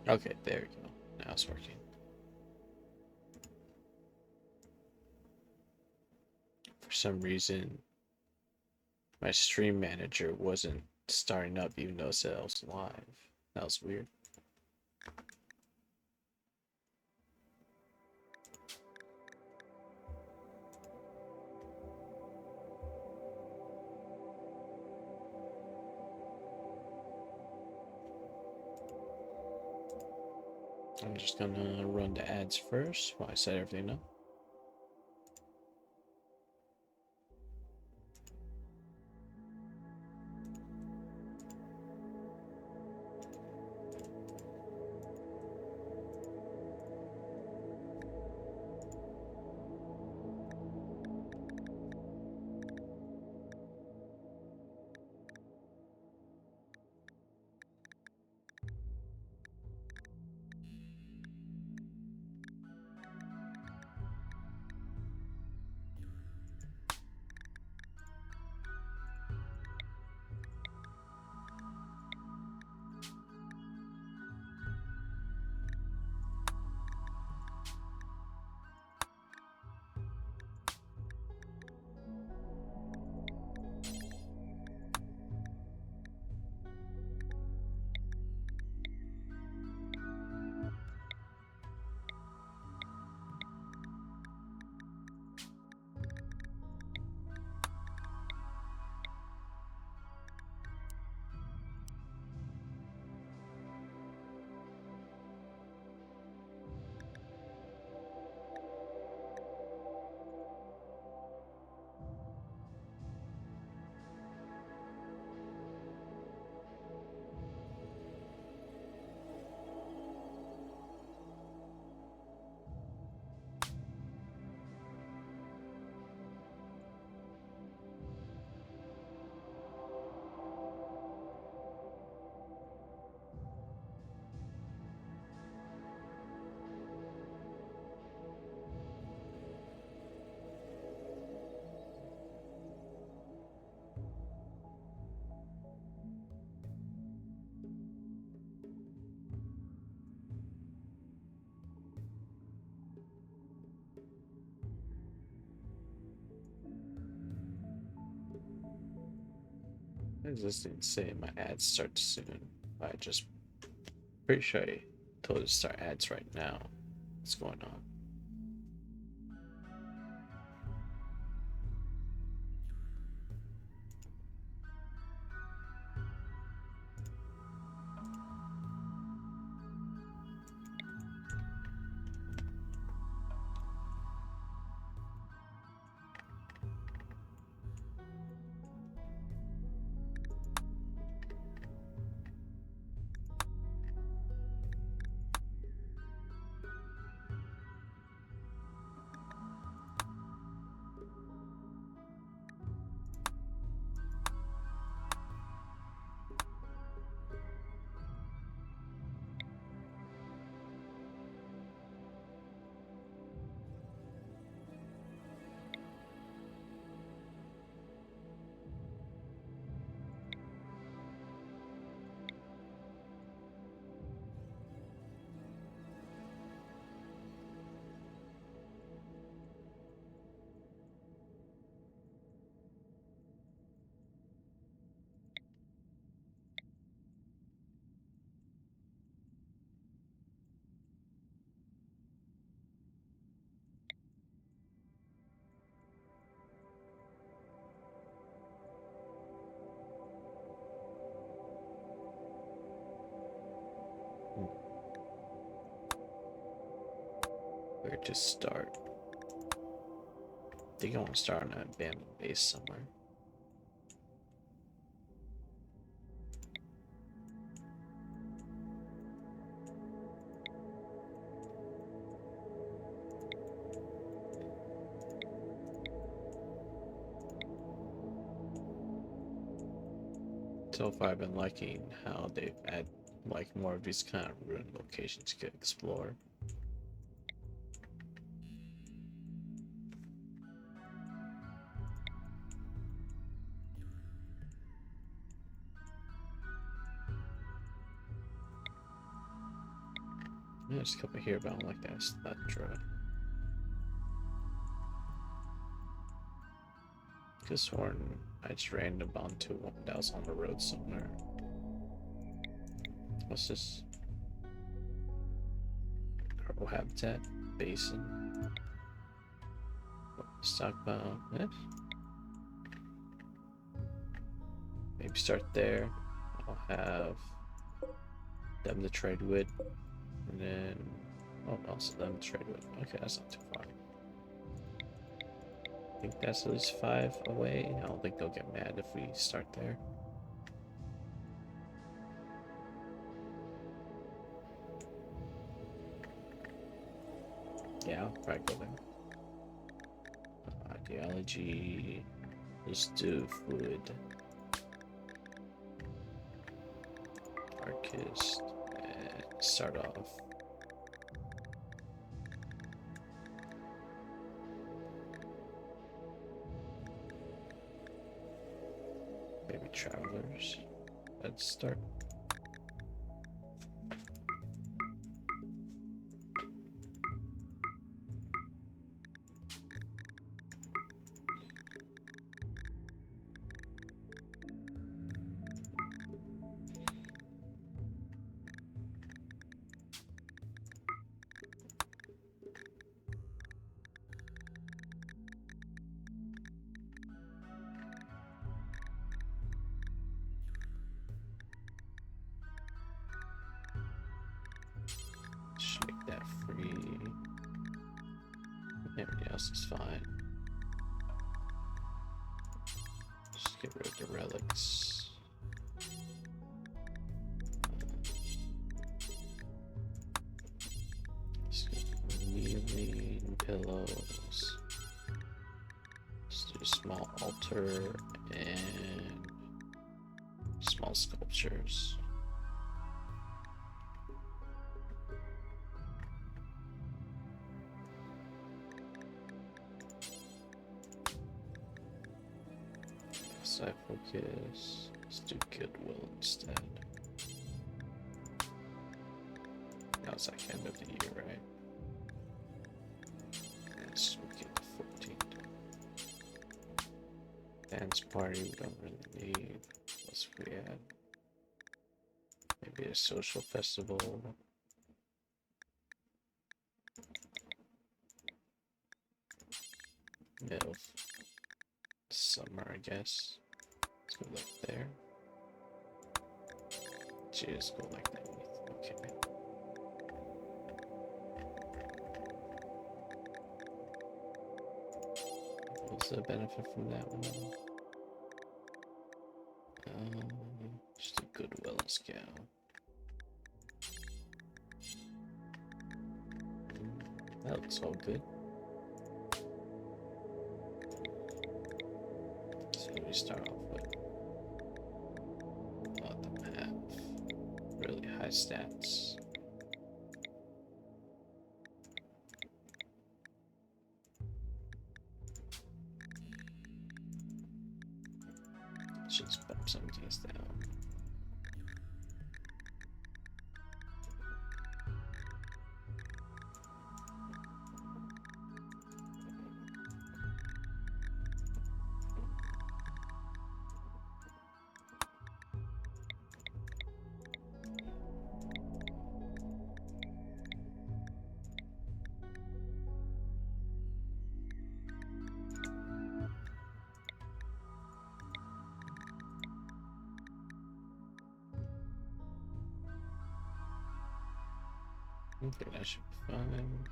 Okay, there we go. Now it's working. For some reason, my stream manager wasn't starting up even though it said I was live. That was weird. I'm just gonna run the ads first while I set everything up. Why does this thing say my ads start soon? I just pretty sure I told it to start ads right now. What's going on? Where to start? I think I want to start on an abandoned base somewhere. So far, I've been liking how they've added like more of these kind of ruined locations you could explore. Yeah, there's a couple here, but I don't like that draw. Could sworn I just random onto one that was on the road somewhere. What's this? Carbo habitat basin. Stockpile. Eh? Maybe start there. I'll have them to trade wood, and then also them to trade wood. Okay, that's not too far. I think that's at least 5 away. I don't think they'll get mad if we start there. Yeah, I'll probably go there. Ideology. Let's do food. Archist. And start off. Maybe travelers. Let's start. Make that free. Everything else is fine. Just get rid of the relics. Let's get kneeling pillows. Let's do a small altar and small sculptures. Side focus. Let's do goodwill instead. Now it's like end of the year, right? Let's make it the 14th. Dance party we don't really need. What's we add? Maybe a social festival. Middle summer, I guess. Let's go like there. Just go like that. Okay. What's the benefit from that one? Just a goodwill scale. That looks all good. So we start off with a lot of them have really high stats. Let's just bump some of these down. Okay, that should be fine.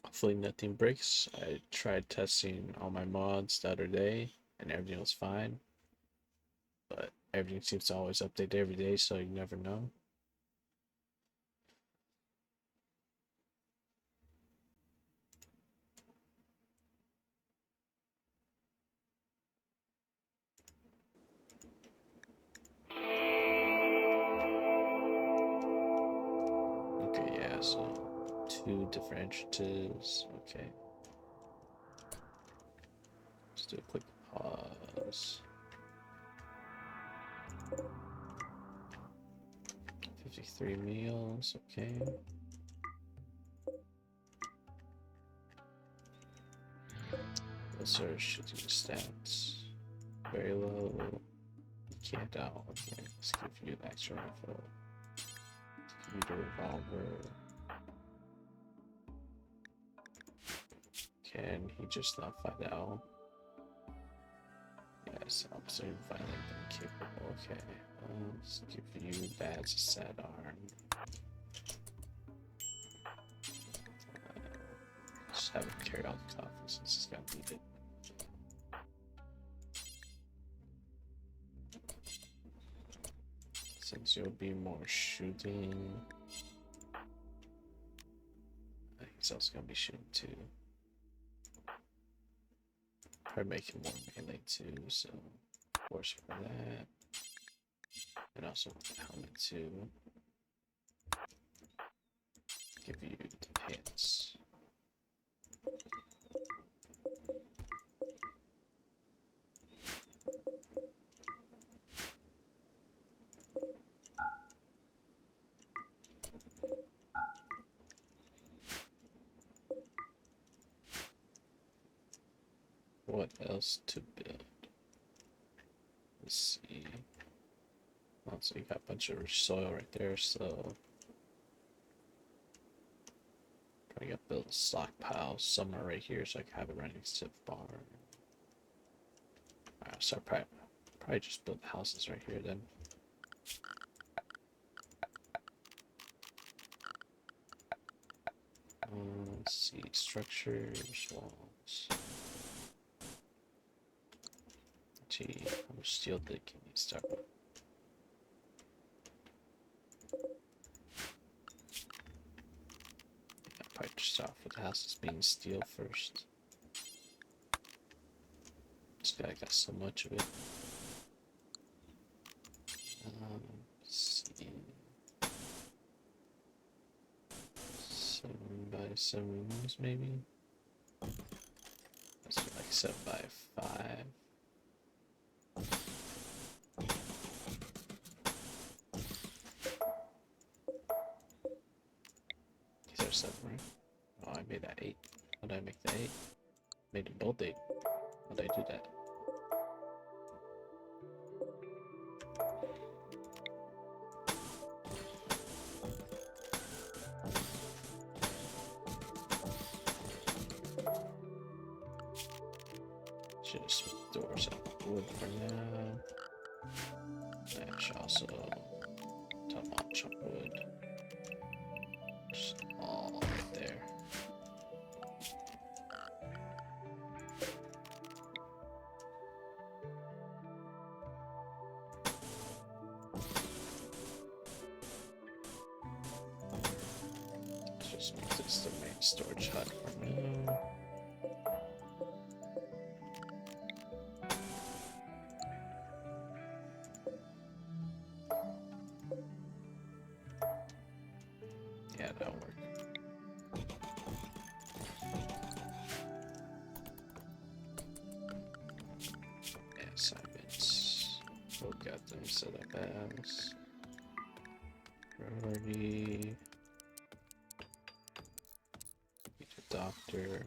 Hopefully nothing breaks. I tried testing all my mods the other day and everything was fine. But everything seems to always update every day, so you never know. Okay, yeah, so 2 different entrances. Okay. Let's do a quick pause. 53 meals, okay. Those are shooting stats. Very low. Can't out. Okay, let's give you an extra rifle. Give you the revolver. Can he just not find out? Yes, I'm soon finding them capable. Okay, let's give you badge set arm. Just have him carry out the coffee since he's gonna need it. Since you'll be more shooting, he's also gonna be shooting too. Probably make him more melee too, so force for that. And also helmet too. Give you the pants. What else to build? Let's see. Oh, so you got a bunch of soil right there, so I got build a stockpile somewhere right here so I can have it right next to the barn. Alright, so probably just build the houses right here then. Let's see, structures, walls. Gee, how much steel can you start with? I'll probably just start with the houses being steel first. This guy got so much of it. Let's see. 7 by 7 rooms, maybe? Let's do like 7 by 5. These are 7, right? Oh, I made that 8. How did I make the 8? Made them both 8. How did I do that? Should just switch doors out wood for now. I should also chop wood. Just all right there. Let's just make this the main storage hut for now. Yeah, that'll work. Yeah, assignments. We'll got them set up as priority. Doctor,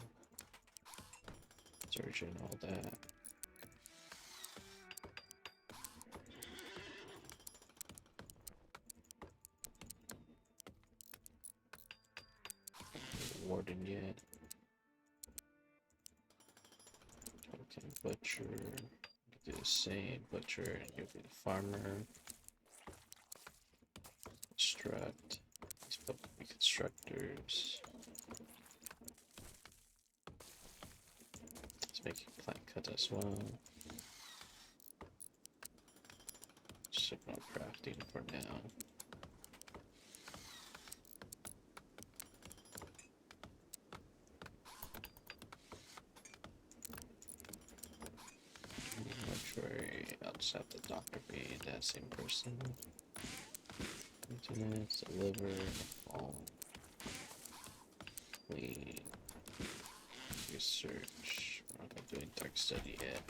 surgeon, all that. Warden yet. Okay, butcher. Do the same. Butcher, and you'll be the farmer. Construct. These both be constructors. Let's make a plant cut as well. Just no crafting for now. I'll just have the doctor be that same person. Maintenance, deliver, all clean, research. We're not doing dark study yet.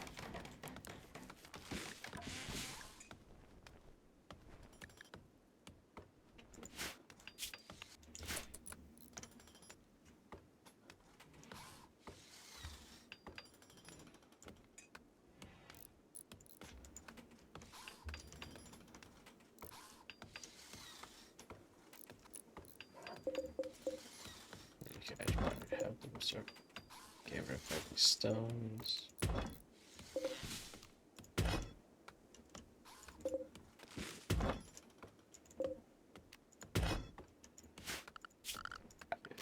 have them start getting rid of all these stones.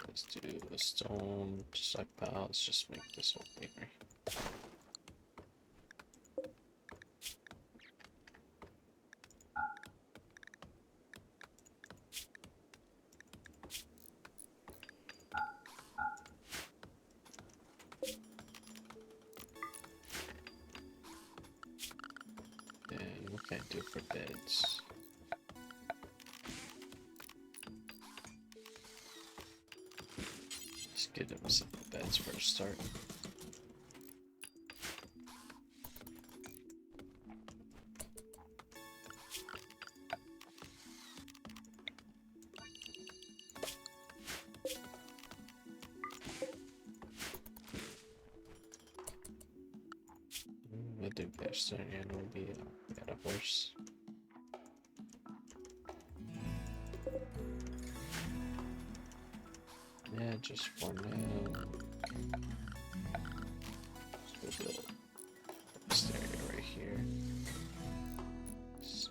Let's do the stone stockpile. Let's just make this whole thing right. And what can I do for beds? Let's get them simple beds for a start. We'll do best and we'll be at a horse. Yeah, just for now. Let's go build this area right here. So.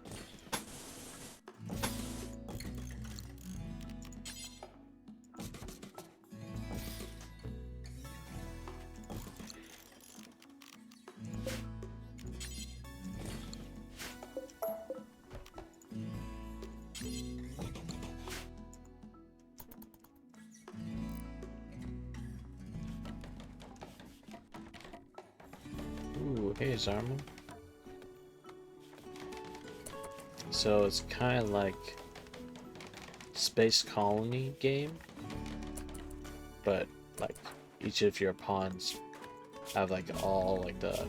Ooh, hey Zarma. So it's kind of like Space Colony game, but like each of your pawns have like all like the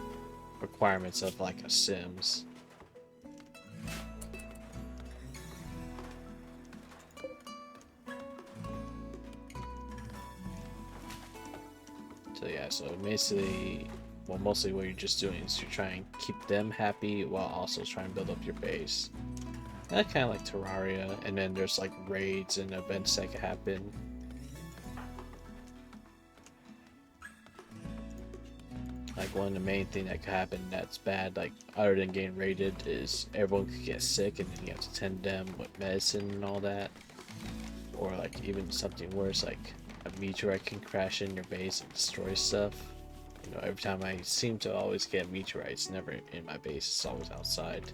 requirements of like a Sims. So yeah, so basically, well, mostly what you're just doing is you're trying to keep them happy while also trying to build up your base. And kind of like Terraria, and then there's like raids and events that can happen. Like one of the main thing that could happen that's bad, like other than getting raided, is everyone could get sick and then you have to tend them with medicine and all that. Or like even something worse, like a meteorite can crash in your base and destroy stuff. You know, every time I seem to always get meteorites, never in my base, it's always outside.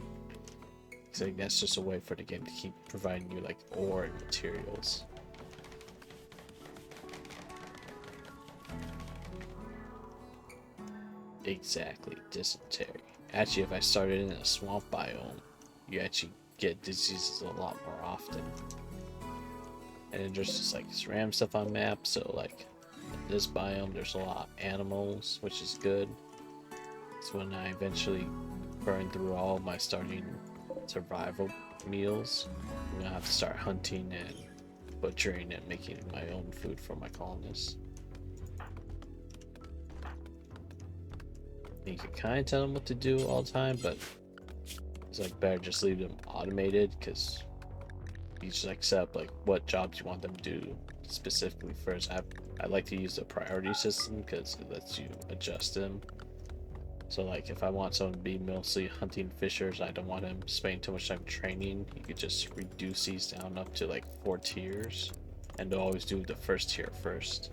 So that's just a way for the game to keep providing you like ore and materials. Exactly, dysentery. Actually, if I started in a swamp biome, you actually get diseases a lot more often. And then there's just like this random stuff on map, so like in this biome there's a lot of animals, which is good. So when I eventually burn through all of my starting survival meals, I'm gonna have to start hunting and butchering and making my own food for my colonists. You can kind of tell them what to do all the time, but it's like better just leave them automated, because you just like set up like what jobs you want them to do specifically first. I like to use the priority system because it lets you adjust them. So like if I want someone to be mostly hunting fishers, I don't want him spending too much time training, you could just reduce these down up to like 4 tiers, and they'll always do the first tier first.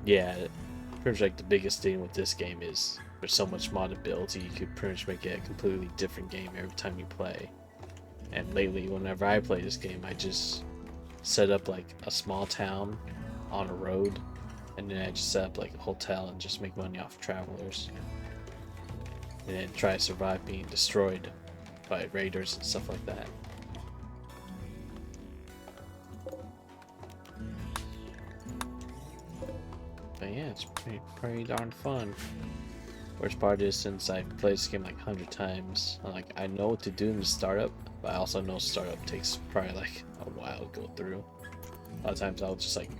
Yeah, pretty much like the biggest thing with this game is there's so much modability. You could pretty much make it a completely different game every time you play. And lately, whenever I play this game, I just set up like a small town on a road, and then I just set up like a hotel and just make money off travelers, and then try to survive being destroyed by raiders and stuff like that. But yeah, it's pretty darn fun. Worst part is, since I've played this game like 100 times, I know what to do in the startup, but I also know startup takes probably like a while to go through. A lot of times I'll just like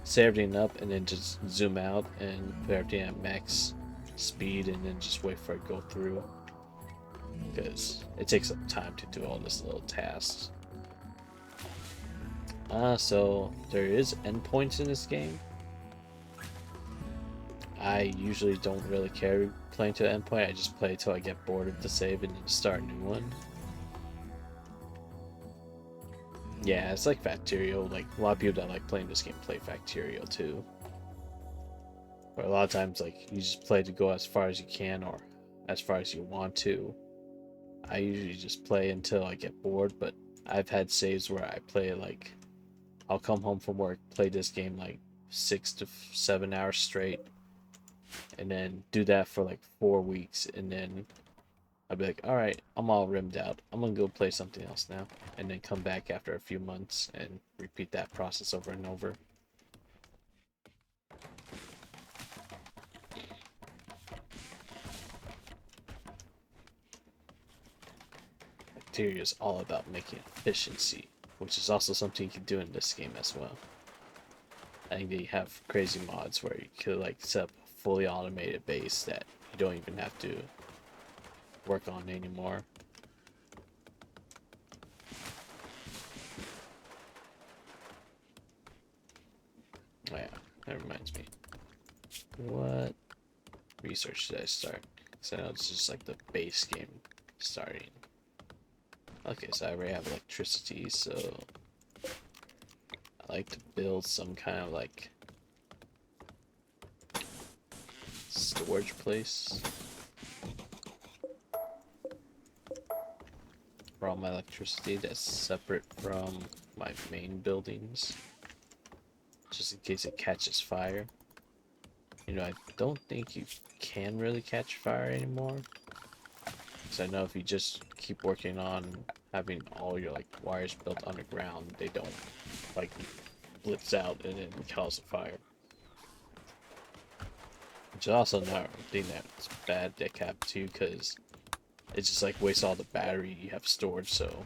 set everything up and then just zoom out and put everything at max speed and then just wait for it to go through, because it takes up time to do all this little tasks. So there is endpoints in this game. I usually don't really care playing to an endpoint. I just play till I get bored of the save and then start a new one. Yeah, it's like Factorial. Like a lot of people that like playing this game play Factorial too. But a lot of times, like you just play to go as far as you can or as far as you want to. I usually just play until I get bored, but I've had saves where I play like I'll come home from work, play this game like 6 to 7 hours straight, and then do that for like 4 weeks, and then I'll be like, all right, I'm all rimmed out. I'm gonna go play something else now, and then come back after a few months and repeat that process over and over. Bacteria is all about making efficiency, which is also something you can do in this game as well. I think they have crazy mods where you could like set up a fully automated base that you don't even have to work on anymore. Oh yeah, that reminds me. What research did I start? Because I know it's just like the base game starting. Okay, so I already have electricity, so I like to build some kind of like storage place for all my electricity that's separate from my main buildings, just in case it catches fire. You know, I don't think you can really catch fire anymore. Because I know if you just keep working on having all your like wires built underground, they don't like blitz out and then cause a fire. Which is also not a thing that's bad that can happen too, because it just like wastes all the battery you have stored. So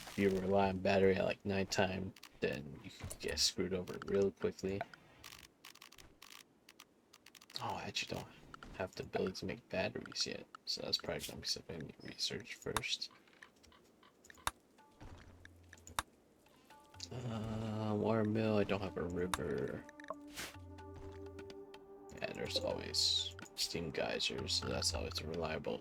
if you rely on battery at like nighttime, then you can get screwed over real quickly. Oh, I actually don't have the ability to make batteries yet, so that's probably gonna be something I need to research first. Water mill, I don't have a river. Yeah, there's always steam geysers, so that's always a reliable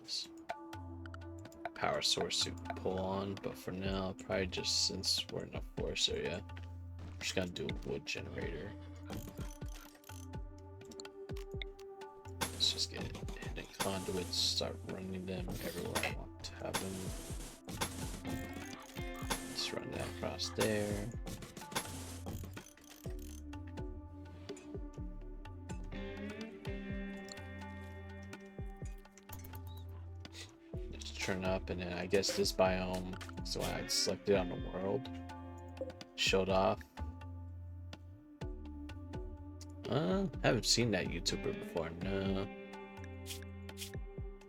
power source to pull on. But for now, probably just since we're in a forest area, I'm just gonna do a wood generator. Let's just get hidden conduits, start running them everywhere I want to have them. Let's run that across there. Just turn up, and then I guess this biome, so when I selected on the world, showed off. Haven't seen that YouTuber before, no.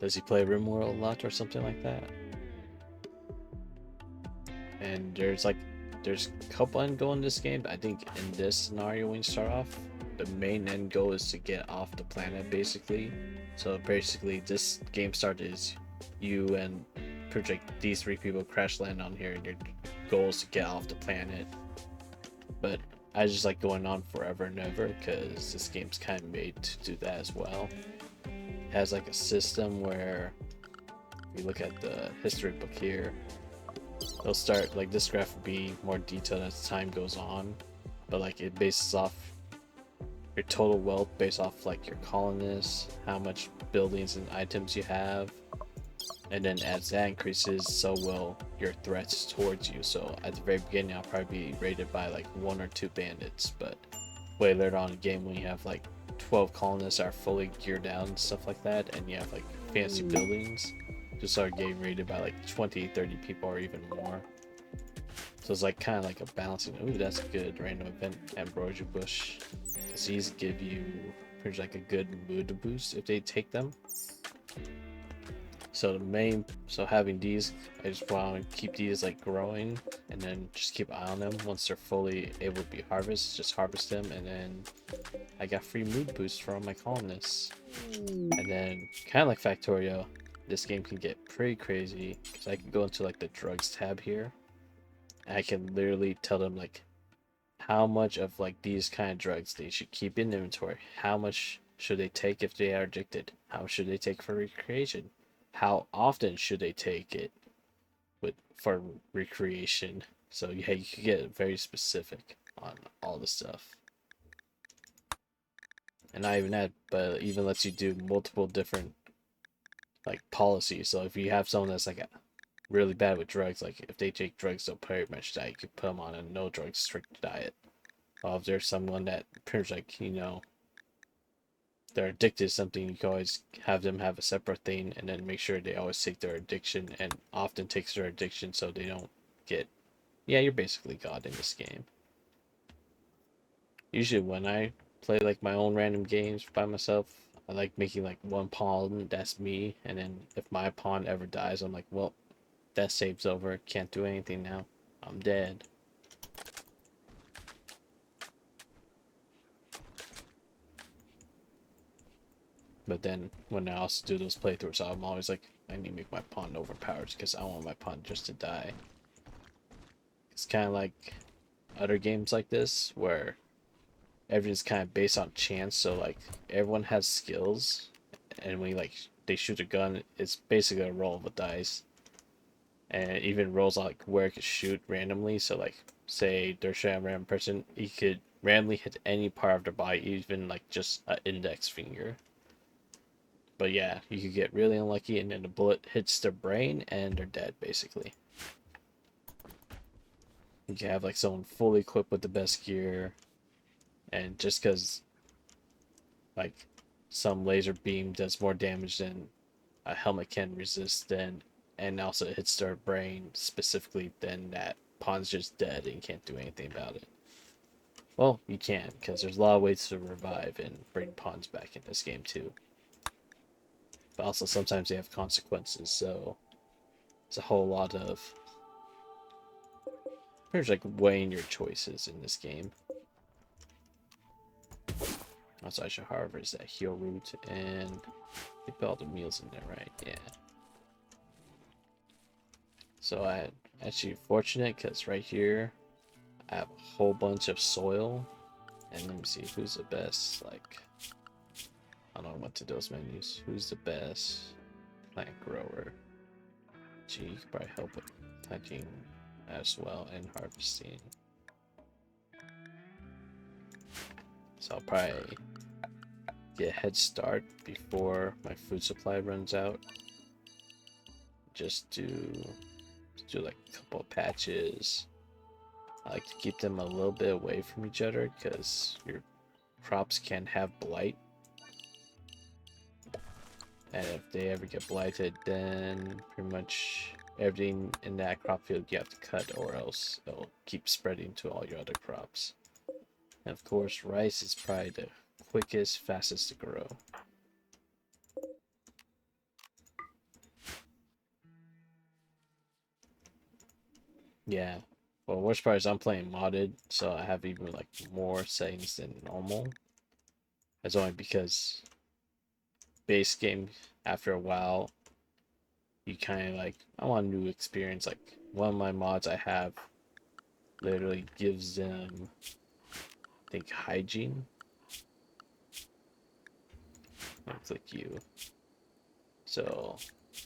Does he play Rimworld a lot or something like that? And there's a couple end goal in this game. I think in this scenario when you start off, the main end goal is to get off the planet basically. So basically this game start is you and project these 3 people crash land on here, and your goal is to get off the planet. But I just like going on forever and ever because this game's kind of made to do that as well. It has like a system where if you look at the history book here, it'll start like this graph will be more detailed as time goes on, but like it bases off your total wealth based off like your colonists, how much buildings and items you have, and then as that increases, so will your threats towards you. So at the very beginning, I'll probably be raided by like 1 or 2 bandits, but way later on in the game, when you have like 12 colonists that are fully geared out and stuff like that, and you have like fancy buildings, you'll start getting raided by like 20-30 people or even more. So it's like kind of like a balancing. Ooh, that's a good random event, ambrosia bush, because these give you pretty much like a good mood boost if they take them. So having these, I just want to keep these like growing, and then just keep an eye on them. Once they're fully able to be harvested, just harvest them, and then I got free mood boosts for all my colonists. And then kind of like Factorio, this game can get pretty crazy because I can go into like the drugs tab here, I can literally tell them like how much of like these kind of drugs they should keep in inventory. How much should they take if they are addicted? How should they take for recreation? How often should they take it for recreation? So yeah, you can get very specific on all the stuff. And not even that, but it even lets you do multiple different like policies. So if you have someone that's like really bad with drugs, like if they take drugs, they'll pretty much die. You could put them on a no drugs strict diet. Or if there's someone that pretty much like they're addicted to something, you can always have them have a separate thing, and then make sure they always take their addiction and often takes their addiction so they don't get. Yeah, you're basically God in this game. Usually when I play like my own random games by myself, I like making like one pawn that's me, and then if my pawn ever dies, I'm like, well, that save's over. Can't do anything now. I'm dead. But then when I also do those playthroughs, I'm always like, I need to make my pawn overpowered because I want my pawn just to die. It's kind of like other games like this where everything's kind of based on chance. So like everyone has skills, and when like they shoot a gun, it's basically a roll of a dice, and it even rolls like where it could shoot randomly. So like say they're shooting a random person, he could randomly hit any part of their body, even like just an index finger. But yeah, you could get really unlucky, and then the bullet hits their brain, and they're dead basically. You can have like someone fully equipped with the best gear, and just because like some laser beam does more damage than a helmet can resist, then and also it hits their brain specifically, then that pawn's just dead and you can't do anything about it. Well, you can, because there's a lot of ways to revive and bring pawns back in this game too. But also sometimes they have consequences, so it's a whole lot of there's like weighing your choices in this game. Also, I should, however, is that heal root, and they put all the meals in there, right? Yeah. So I actually fortunate because right here I have a whole bunch of soil, and let me see who's the best. Like, I don't know what to do those menus. Who's the best plant grower? Gee, you could probably help with planting as well and harvesting. So I'll probably get a head start before my food supply runs out. Just do like a couple of patches. I like to keep them a little bit away from each other because your crops can have blight. And if they ever get blighted, then pretty much everything in that crop field you have to cut, or else it'll keep spreading to all your other crops. And of course, rice is probably the quickest, fastest to grow. Yeah. Well, worst part is I'm playing modded, so I have even like more settings than normal. That's only because base game, after a while, you kind of like, I want a new experience. Like one of my mods I have literally gives them, I think, hygiene. I'll click you. So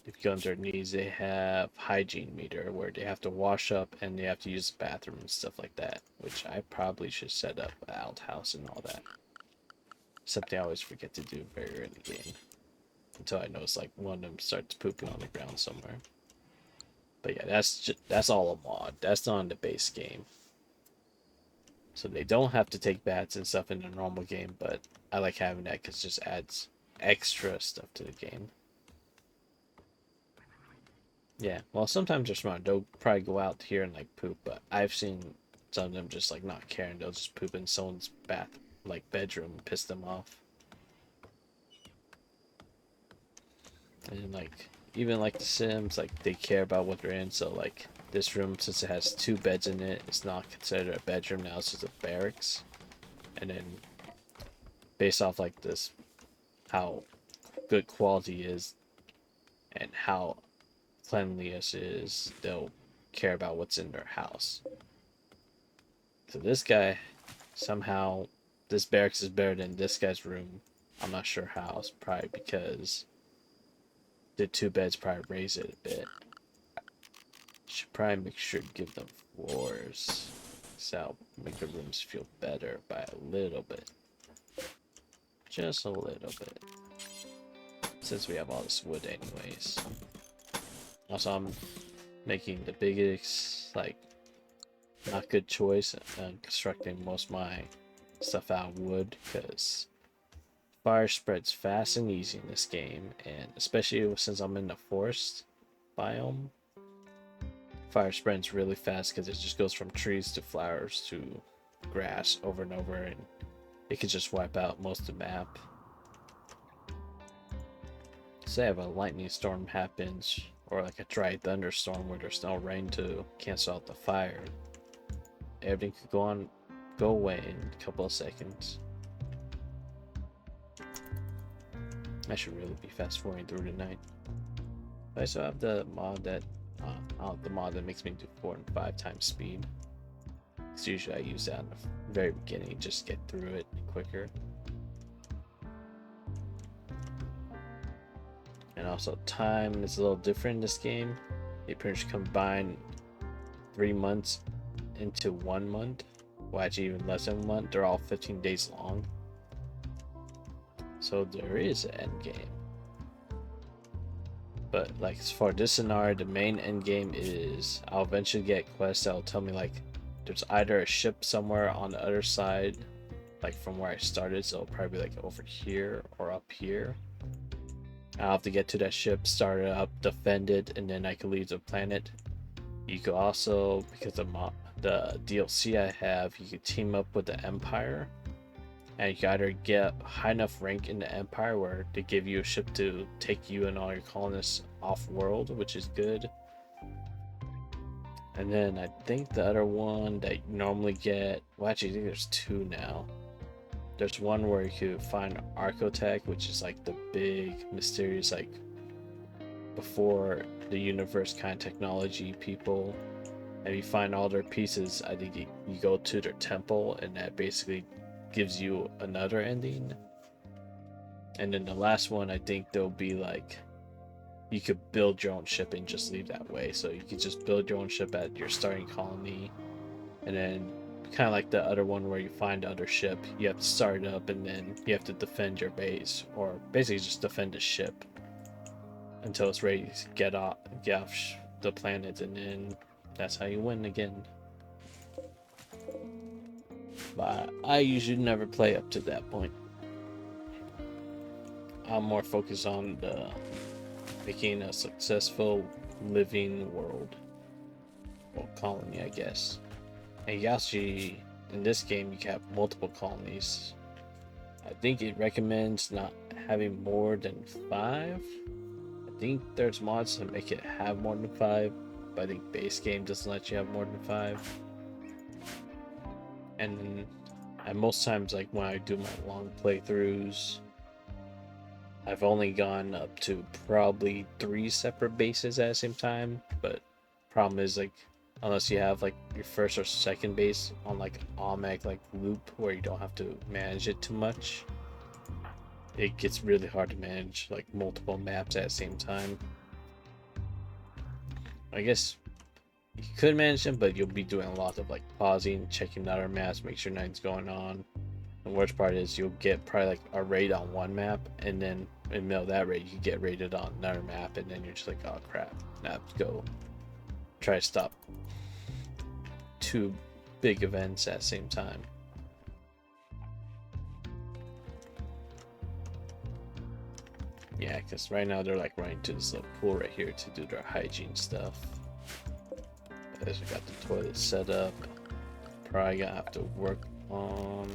if you go under knees, they have hygiene meter where they have to wash up and they have to use the bathroom and stuff like that, which I probably should set up an outhouse and all that. Something I always forget to do very early game until I notice like one of them starts pooping on the ground somewhere. But yeah, that's all a mod. That's not in the base game. So they don't have to take baths and stuff in the normal game, but I like having that because it just adds extra stuff to the game. Yeah, well, sometimes they're smart. They'll probably go out here and like poop, but I've seen some of them just like not caring. They'll just poop in someone's bath, like bedroom, and piss them off. And like even like the Sims, like they care about what they're in. So like this room, since it has two beds in it, it's not considered a bedroom now. It's just a barracks. And then based off like this, how good quality is and how cleanliness is, they'll care about what's in their house. So this guy, somehow, this barracks is better than this guy's room. I'm not sure how. It's probably because the 2 beds probably raise it a bit. Should probably make sure to give them floors. So that'll make the rooms feel better by a little bit. Just a little bit. Since we have all this wood anyways. Also, I'm making the biggest, like, not good choice on constructing most of my stuff out of wood, because fire spreads fast and easy in this game, and especially since I'm in the forest biome, fire spreads really fast because it just goes from trees to flowers to grass over and over, and it could just wipe out most of the map. Say if a lightning storm happens, or like a dry thunderstorm where there's no rain to cancel out the fire, everything could go away in a couple of seconds. I should really be fast forwarding through tonight. I still have the mod that makes me do 4 and 5 times speed. Because usually I use that in the very beginning, just get through it quicker. And also time is a little different in this game. They pretty much combine 3 months into 1 month. Well, actually even less than 1 month. They're all 15 days long. So there is an end game. But like for this scenario, the main end game is I'll eventually get quests that will tell me like there's either a ship somewhere on the other side, like from where I started, so it'll probably be like over here or up here. I'll have to get to that ship, start it up, defend it, and then I can leave the planet. You could also, because of the DLC I have, you could team up with the Empire, and you can either get high enough rank in the Empire where they give you a ship to take you and all your colonists off world, which is good. And then I think the other one that you normally get, well actually I think there's 2 now. There's one where you could find Archotech, which is like the big mysterious, like before the universe kind of technology people. And you find all their pieces, I think you go to their temple, and that basically gives you another ending. And then the last one, I think there'll be like you could build your own ship and just leave that way. So you could just build your own ship at your starting colony, and then kind of like the other one where you find the other ship, you have to start it up and then you have to defend your base, or basically just defend the ship until it's ready to get off the planet, and then that's how you win again. But I usually never play up to that point. I'm more focused on making a successful living world, or colony, I guess. And you actually, in this game, you can have multiple colonies. I think it recommends not having more than 5. I think there's mods to make it have more than 5, but I think base game doesn't let you have more than 5. And most times, like when I do my long playthroughs, I've only gone up to probably 3 separate bases at the same time. But problem is, like, unless you have like your first or second base on like automatic like loop where you don't have to manage it too much, it gets really hard to manage like multiple maps at the same time. I guess you could manage them, but you'll be doing a lot of like pausing, checking other maps, make sure nothing's going on. The worst part is you'll get probably like a raid on one map, and then in the middle of that raid you get raided on another map, and then you're just like, oh crap, now I have to go try to stop 2 big events at the same time. Yeah, because right now they're like running to this little pool right here to do their hygiene stuff. As we got the toilet set up, probably gonna have to work on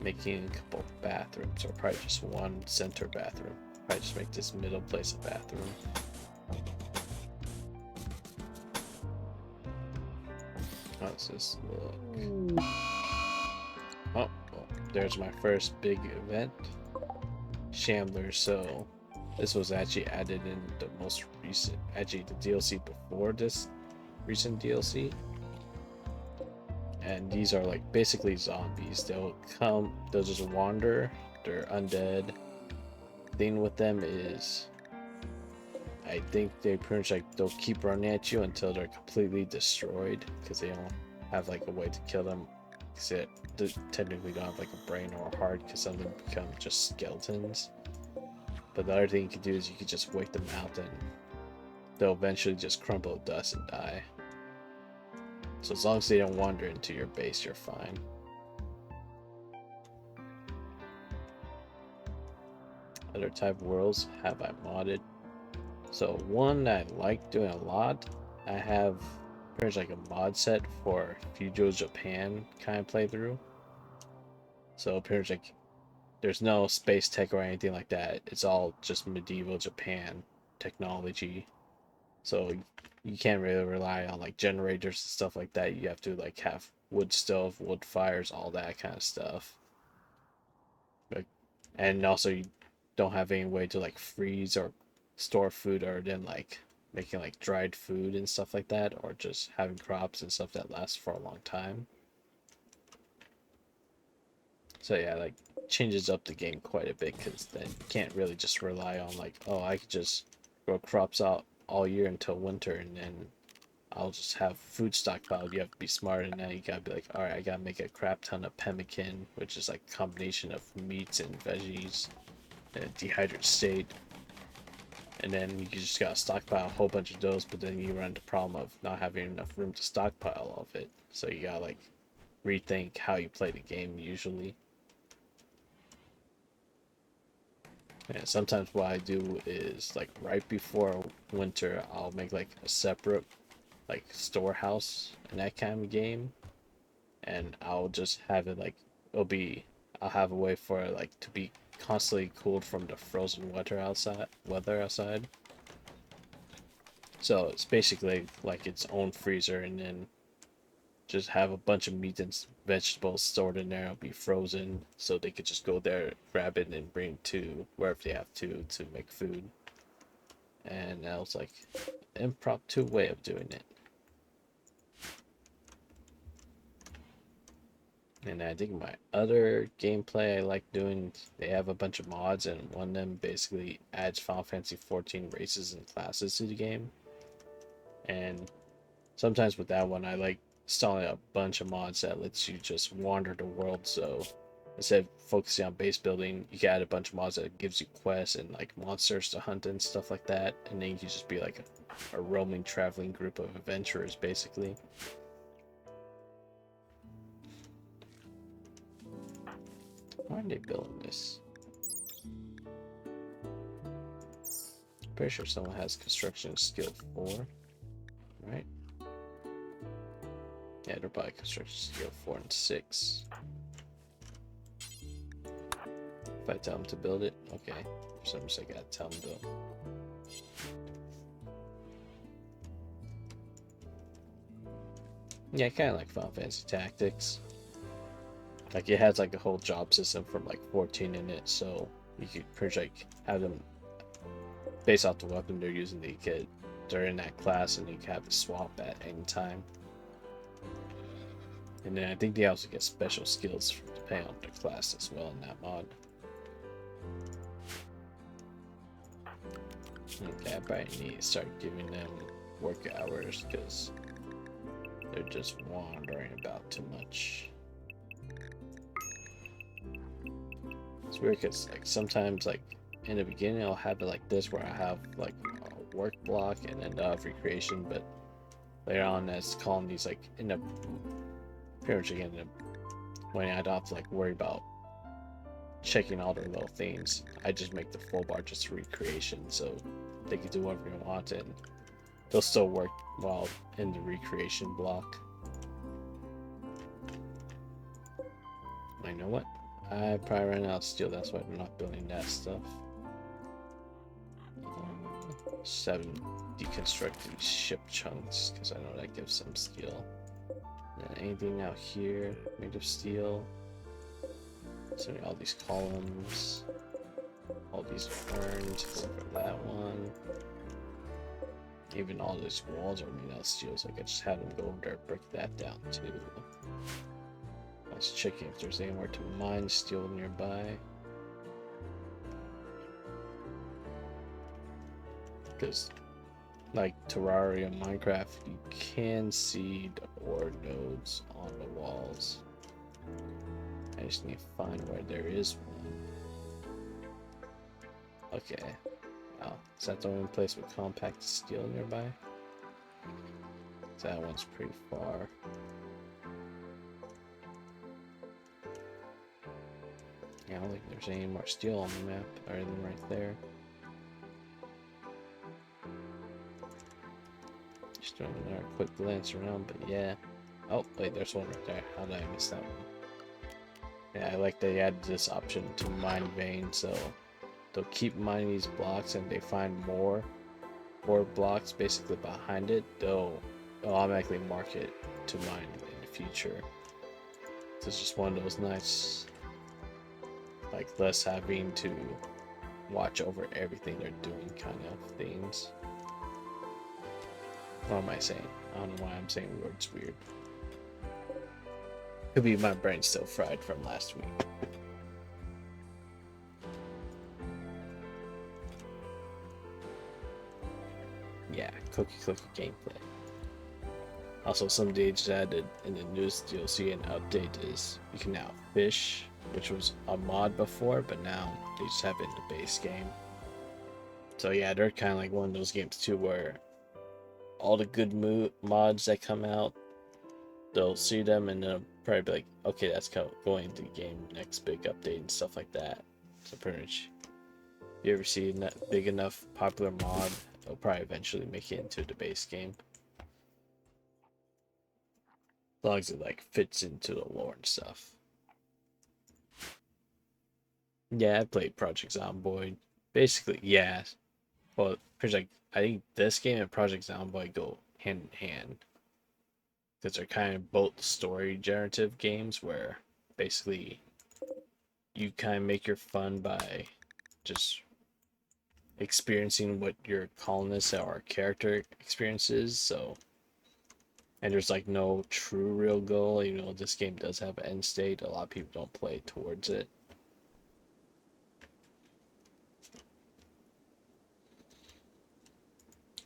making a couple bathrooms, or probably just one center bathroom. Probably just make this middle place a bathroom. How does this look? Oh, well, there's my first big event. Shambler. So this was actually added in the most recent, actually the DLC before this recent DLC. and these are like basically zombies. They'll just wander. They're undead. Thing with them is, I think they pretty much like they'll keep running at you until they're completely destroyed because they don't have like a way to kill them. Because they technically don't have like a brain or a heart because some of them become just skeletons. But the other thing you can do is you can just wait them out and they'll eventually just crumble to dust and die. So as long as they don't wander into your base, you're fine. Other type of worlds have I modded. So one that I like doing a lot, I have pretty much like a mod set for Fujo Japan kind of playthrough. So pretty much like there's no space tech or anything like that. It's all just medieval Japan technology. So you can't really rely on like generators and stuff like that. You have to like have wood stove, wood fires, all that kind of stuff. And also you don't have any way to like freeze or store food or then like making like dried food and stuff like that, or just having crops and stuff that lasts for a long time. So yeah, like changes up the game quite a bit because then you can't really just rely on like, oh, I could just grow crops out all year until winter and then I'll just have food stockpiled. You have to be smart, and now you gotta be like, all right, I gotta make a crap ton of pemmican, which is like a combination of meats and veggies in a dehydrated state. And then you just gotta stockpile a whole bunch of those, but then you run into the problem of not having enough room to stockpile all of it. So you gotta like rethink how you play the game usually. And sometimes what I do is like right before winter, I'll make like a separate like storehouse in that kind of game, and I'll just have it like I'll have a way for it like to be constantly cooled from the frozen weather outside. So it's basically like its own freezer, and then just have a bunch of meat and vegetables stored in there. It'll be frozen, so they could just go there, grab it, and bring it to wherever they have to make food. And that was like an impromptu way of doing it. And I think my other gameplay I like doing, they have a bunch of mods, and one of them basically adds Final Fantasy 14 races and classes to the game. And sometimes with that one, I like installing a bunch of mods that lets you just wander the world. So instead of focusing on base building, you can add a bunch of mods that gives you quests and like monsters to hunt and stuff like that. And then you can just be like a roaming, traveling group of adventurers, basically. Why are they building this? Pretty sure someone has construction skill 4, right? Yeah, they're probably construction skill 4 and 6. If I tell them to build it, okay. For some reason I gotta tell them to build. Yeah, kind of like Final Fantasy Tactics. Like it has like a whole job system from like 14 in it, so you could pretty much like have them based off the weapon they're using. They're in that class, and you can have it swap at any time. And then I think they also get special skills depending on their class as well in that mod. Okay, I probably need to start giving them work hours because they're just wandering about too much. It's weird because like sometimes like in the beginning I'll have it like this where I have like a work block and then recreation, but later on as colonies like end up pretty much again when I don't have to like worry about checking all their little things, I just make the full bar just recreation, so they can do whatever they want and they'll still work while in the recreation block. I know what? I probably ran out of steel, that's why I'm not building that stuff. 7 deconstructed ship chunks, because I know that gives some steel. And anything out here made of steel. So all these columns, all these urns, except for that one. Even all these walls are made out of steel, so I could just have them go over there and break that down too. Let's check if there's anywhere to mine steel nearby. Because, like Terraria and Minecraft, you can see the ore nodes on the walls. I just need to find where there is one. Okay. Oh, is that the only place with compact steel nearby? That one's pretty far. Yeah, I don't think there's any more steel on the map other than right there. Just doing another quick glance around, but yeah. Oh, wait, there's one right there. How did I miss that one? Yeah, I like they added this option to mine vein, so they'll keep mining these blocks, and they find more blocks basically behind it. They'll automatically mark it to mine in the future. So it's just one of those nice, like, less having to watch over everything they're doing kind of things. What am I saying? I don't know why I'm saying words weird. Could be my brain still fried from last week. Yeah, cookie gameplay. Also, some dates added in the news DLC and update is you can now fish, which was a mod before, but now they just have it in the base game. So yeah, they're kind of like one of those games too, where all the good mods that come out, they'll see them and they'll probably be like, okay, that's going into the game, next big update and stuff like that. So pretty much, if you ever see a big enough popular mod, it'll probably eventually make it into the base game. As long as it like fits into the lore and stuff. Yeah, I played Project Zomboid. Basically, yeah. Well, Project, I think this game and Project Zomboid go hand in hand. Because they're kind of both story generative games where basically you kind of make your fun by just experiencing what your colonist or character experiences. So, and there's like no true real goal. You know, this game does have an end state. A lot of people don't play towards it.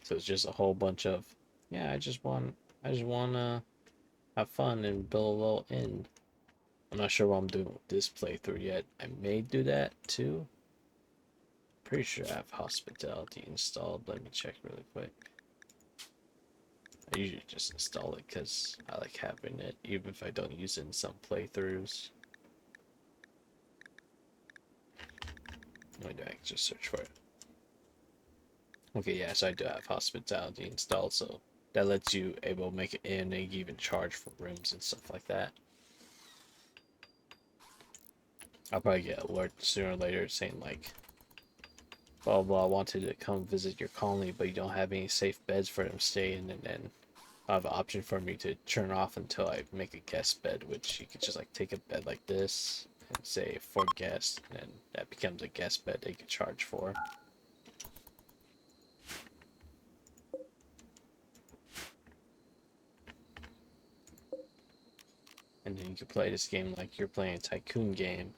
So it's just a whole bunch of, yeah, I just want to have fun and build a little end. I'm not sure what I'm doing with this playthrough yet. I may do that too. Pretty sure I have hospitality installed. Let me check really quick. I usually just install it because I like having it, even if I don't use it in some playthroughs. Maybe I can just search for it. Okay, yeah, so I do have hospitality installed, so that lets you able to make it in and even charge for rooms and stuff like that. I'll probably get alert sooner or later saying like, blah blah, wanted to come visit your colony, but you don't have any safe beds for them to stay in, and then I have an option for me to turn off until I make a guest bed, which you could just like take a bed like this and say for guests, and that becomes a guest bed they could charge for. And then you can play this game like you're playing a tycoon game.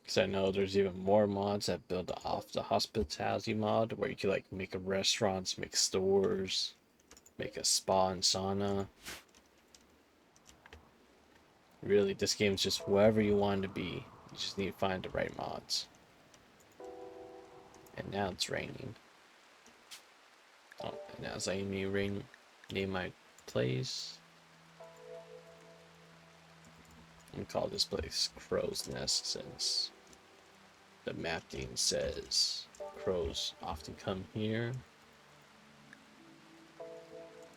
Because I know there's even more mods that build off the hospitality mod, where you can like make a restaurants, make stores, make a spa and sauna. Really, this game's just wherever you want to be. You just need to find the right mods. And now it's raining. Oh, and now it's letting me name my place. I'm gonna call this place Crow's Nest since the map theme says crows often come here.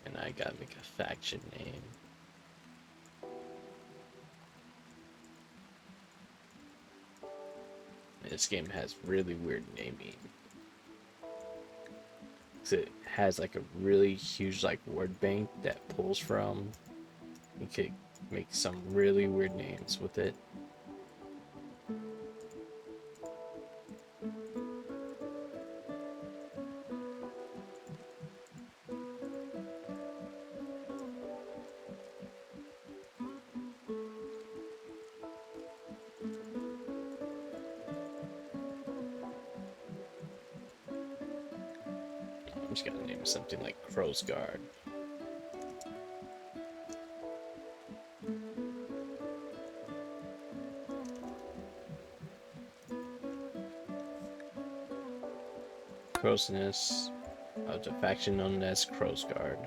And I gotta make a faction name. And this game has really weird naming. It has like a really huge like word bank that pulls from. You could make some really weird names with it. I'm just gonna name it something like Crow's Guard. Crow's Nest of the faction known as Crow's Guard.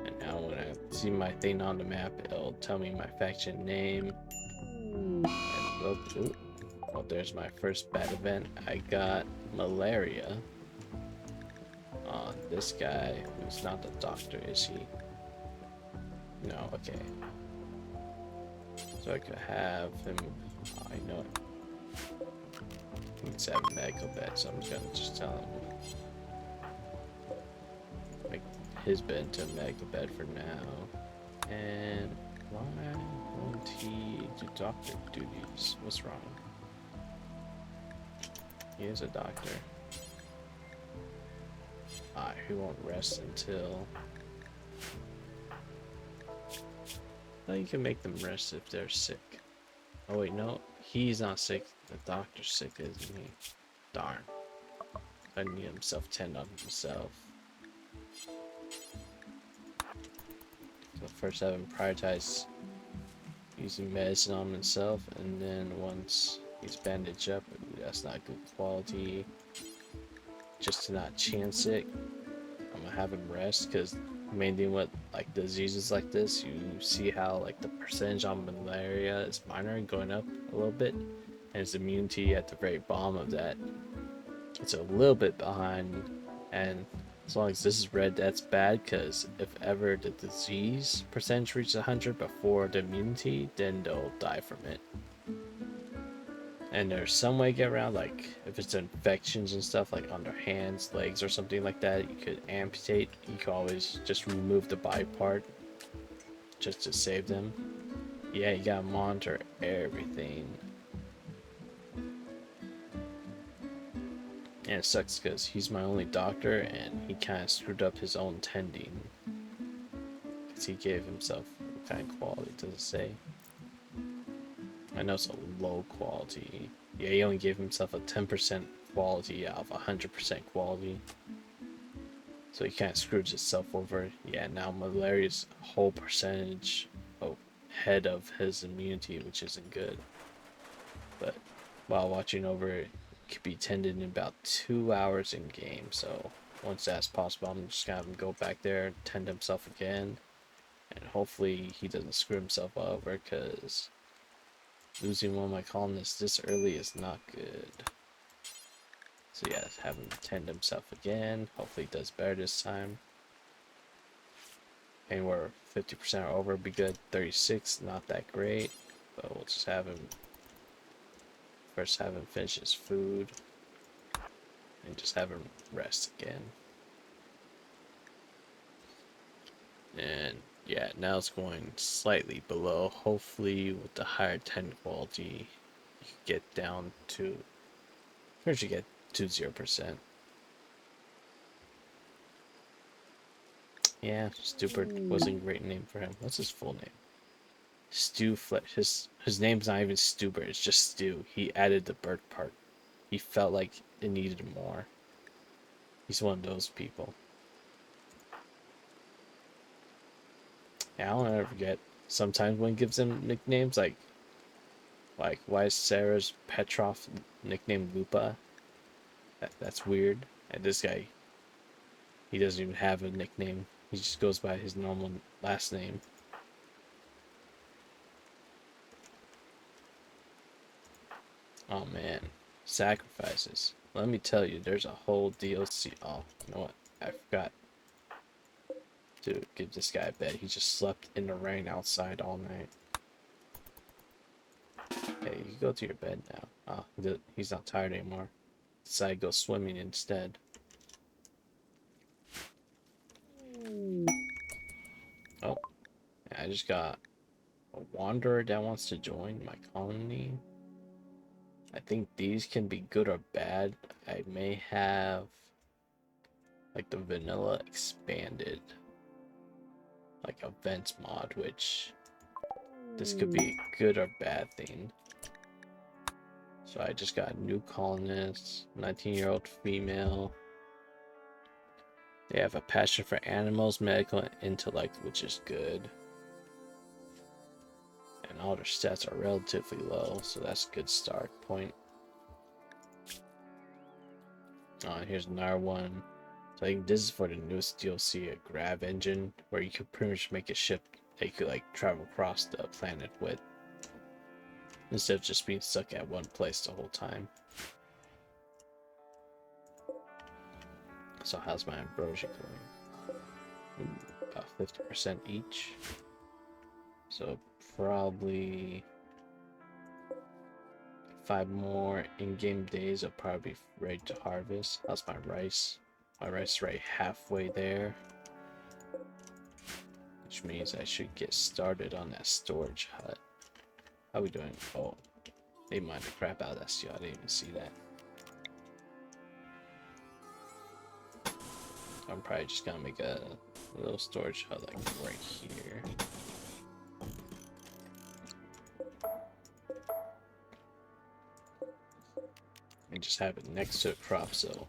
And now when I see my thing on the map, it'll tell me my faction name. And look, ooh, well, there's my first bad event. I got malaria on this guy who's not the doctor, is he? No, okay. So I could have him. Oh, I know it. He needs to have a medical bed, so I'm gonna just tell him make his bed into a medical bed for now. And why won't he do doctor duties? What's wrong? He is a doctor. He won't rest until. Well, you can make them rest if they're sick. Oh wait, no, he's not sick. The doctor's sick, isn't he? Darn. I need himself tend on himself. So first have him prioritize using medicine on himself, and then once he's bandaged up, that's not good quality. Just to not chance it, I'm gonna have him rest, because main thing with like diseases like this, you see how like the percentage on malaria is minor and going up a little bit, and his immunity at the very bottom of that, it's a little bit behind. And as long as this is red, that's bad, because if ever the disease percentage reaches 100 before the immunity, then they'll die from it. And there's some way to get around, like if it's infections and stuff like on their hands, legs, or something like that, you could amputate. You can always just remove the body part just to save them. Yeah, you gotta monitor everything. And it sucks because he's my only doctor, and he kind of screwed up his own tending. Because he gave himself what kind of quality, does it say? I know it's a low quality. Yeah, he only gave himself a 10% quality out of 100% quality. So he kind of screwed himself over. Yeah, now malaria's a whole percentage ahead of his immunity, which isn't good. But while watching over it, could be tended in about 2 hours in game. So once that's possible, I'm just gonna have him go back there, tend himself again, and hopefully he doesn't screw himself over, because losing one of my colonists this early is not good. So yeah, have him tend himself again. Hopefully he does better this time. And we're 50% over, be good. 36, not that great. But we'll just have him first have him finish his food. And just have him rest again. And yeah, now it's going slightly below. Hopefully with the higher 10 quality, you can get down to, first you get to 0%. Yeah, Stupid wasn't a great name for him. What's his full name? Stu Fletch. His name's not even Stupid, it's just Stu. He added the bird part. He felt like it needed more. He's one of those people. Yeah, I'll never forget. Sometimes when he gives them nicknames, like why is Sarah's Petrov nicknamed Lupa? That's weird. And this guy, he doesn't even have a nickname. He just goes by his normal last name. Oh man, sacrifices. Let me tell you, there's a whole DLC. Oh, you know what? I forgot to give this guy a bed. He just slept in the rain outside all night. Hey, you go to your bed now. Oh, he's not tired anymore. Decided to go swimming instead. Oh, I just got a wanderer that wants to join my colony. I think these can be good or bad. I may have like the vanilla expanded, like events mod, which this could be a good or bad thing. So I just got a new colonist, 19-year-old female. They have a passion for animals, medical, and intellect, which is good. And all their stats are relatively low, so that's a good start point. Here's another one. So I think this is for the newest DLC, a grav engine, where you could pretty much make a ship that you could like travel across the planet with, instead of just being stuck at one place the whole time. So how's my ambrosia going? About 50% each. So probably 5 more in-game days I'll probably be ready to harvest. How's my rice? My rice is right halfway there, which means I should get started on that storage hut. How we doing? Oh, they mined the crap out of that steel. I didn't even see that. I'm probably just gonna make a little storage hut like right here. And just have it next to a crop, so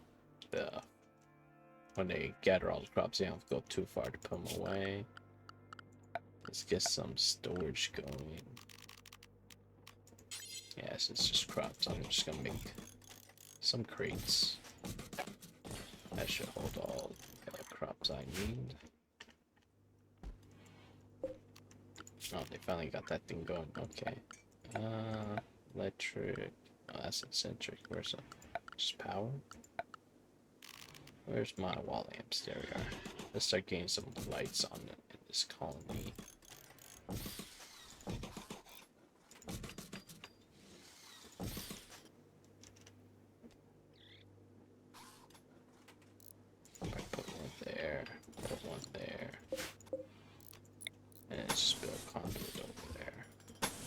when they gather all the crops, they don't have to go too far to put them away. Let's get some storage going. Yes, it's just crops. I'm just gonna make some crates. That should hold all the crops I need. Oh, they finally got that thing going. Okay. Electric. Oh, that's eccentric. Where's the just power? Where's my wall lamps? There we are. Let's start getting some lights on in this colony. Put one there, put one there, and just build a conduit over there,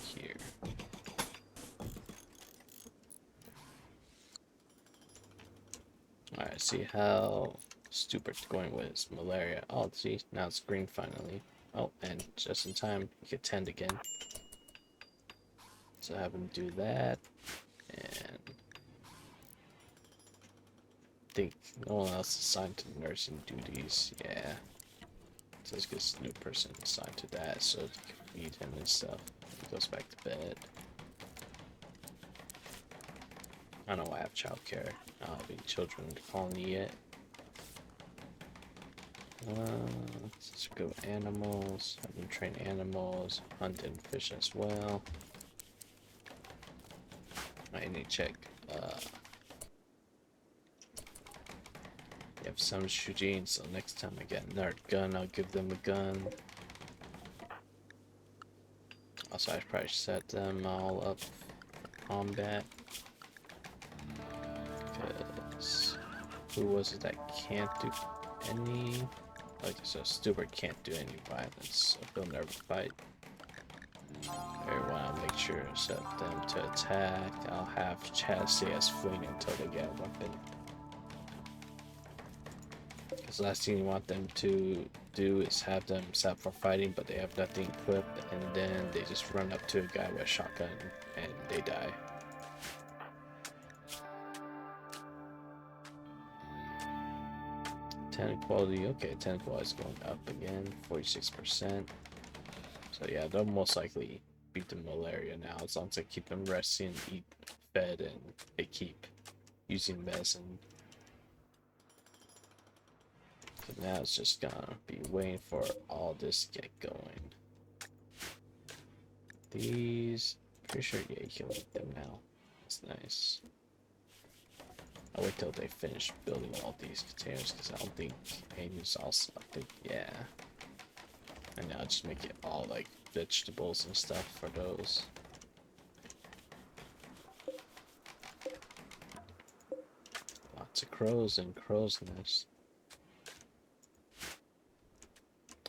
here. Alright, see how Stupart's going with his malaria. Oh, see, now it's green finally. Oh, and just in time, you get 10 again. So have him do that, and I think no one else is assigned to nursing duties. Yeah. So let's get this new person assigned to that so you can feed him and stuff. He goes back to bed. I don't know why I have childcare. I don't have any children in the colony yet. Let's go animals. Have them train animals, hunt and fish as well. I need to check. You have some shooting, so next time I get another gun, I'll give them a gun. Also, I probably set them all up for combat. Because who was it that can't do any? Like, so Stupart can't do any violence, so he'll never fight. Everyone, I'll make sure to set them to attack. I'll have Chad stay as fleeing until they get a weapon. Because the last thing you want them to do is have them set up for fighting, but they have nothing equipped, and then they just run up to a guy with a shotgun and they die. Ten quality, okay, 10 quality is going up again, 46%. So yeah, they'll most likely beat the malaria now, as long as they keep them resting, eat fed, and they keep using medicine. So now it's just gonna be waiting for all this to get going. These, pretty sure, yeah, you can eat them now. That's nice. I'll wait till they finish building all these containers, because I don't think Amy's also, I think, yeah. And now just make it all like vegetables and stuff for those. Lots of crows and crow's nests.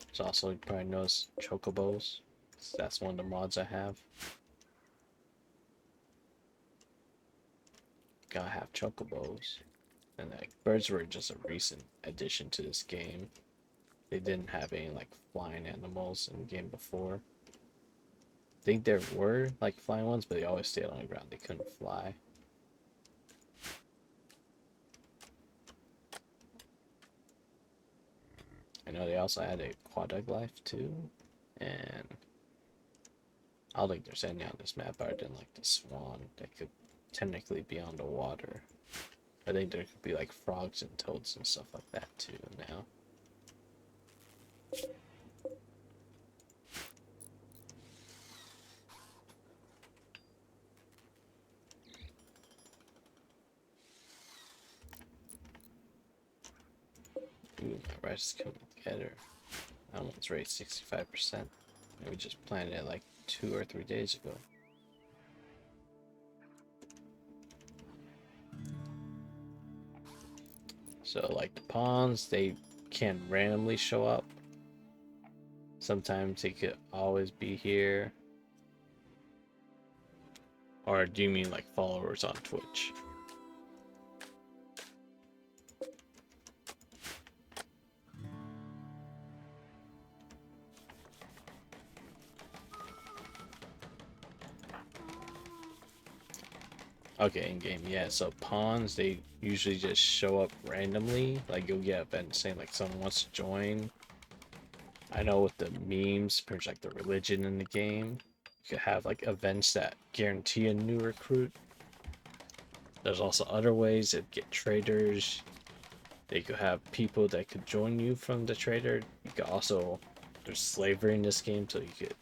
There's also, you probably notice, chocobos. That's one of the mods I have. Gotta have chocobos. And like birds were just a recent addition to this game. They didn't have any like flying animals in the game before. I think there were like flying ones, but they always stayed on the ground. They couldn't fly. I know they also added quad life too, and I don't think there's any on this map other than like the swan that could technically be on the water. I think there could be like frogs and toads and stuff like that too now. Ooh, my rice is coming together. That one's raised 65%. And we just planted it like 2 or 3 days ago. So like the pawns, they can randomly show up. Sometimes they could always be here. Or do you mean like followers on Twitch? Okay, in game, yeah. So pawns, they usually just show up randomly. Like you'll get events saying like someone wants to join. I know with the memes, pretty much like the religion in the game, you could have like events that guarantee a new recruit. There's also other ways that get traders. They could have people that could join you from the trader. You could also, there's slavery in this game, so you could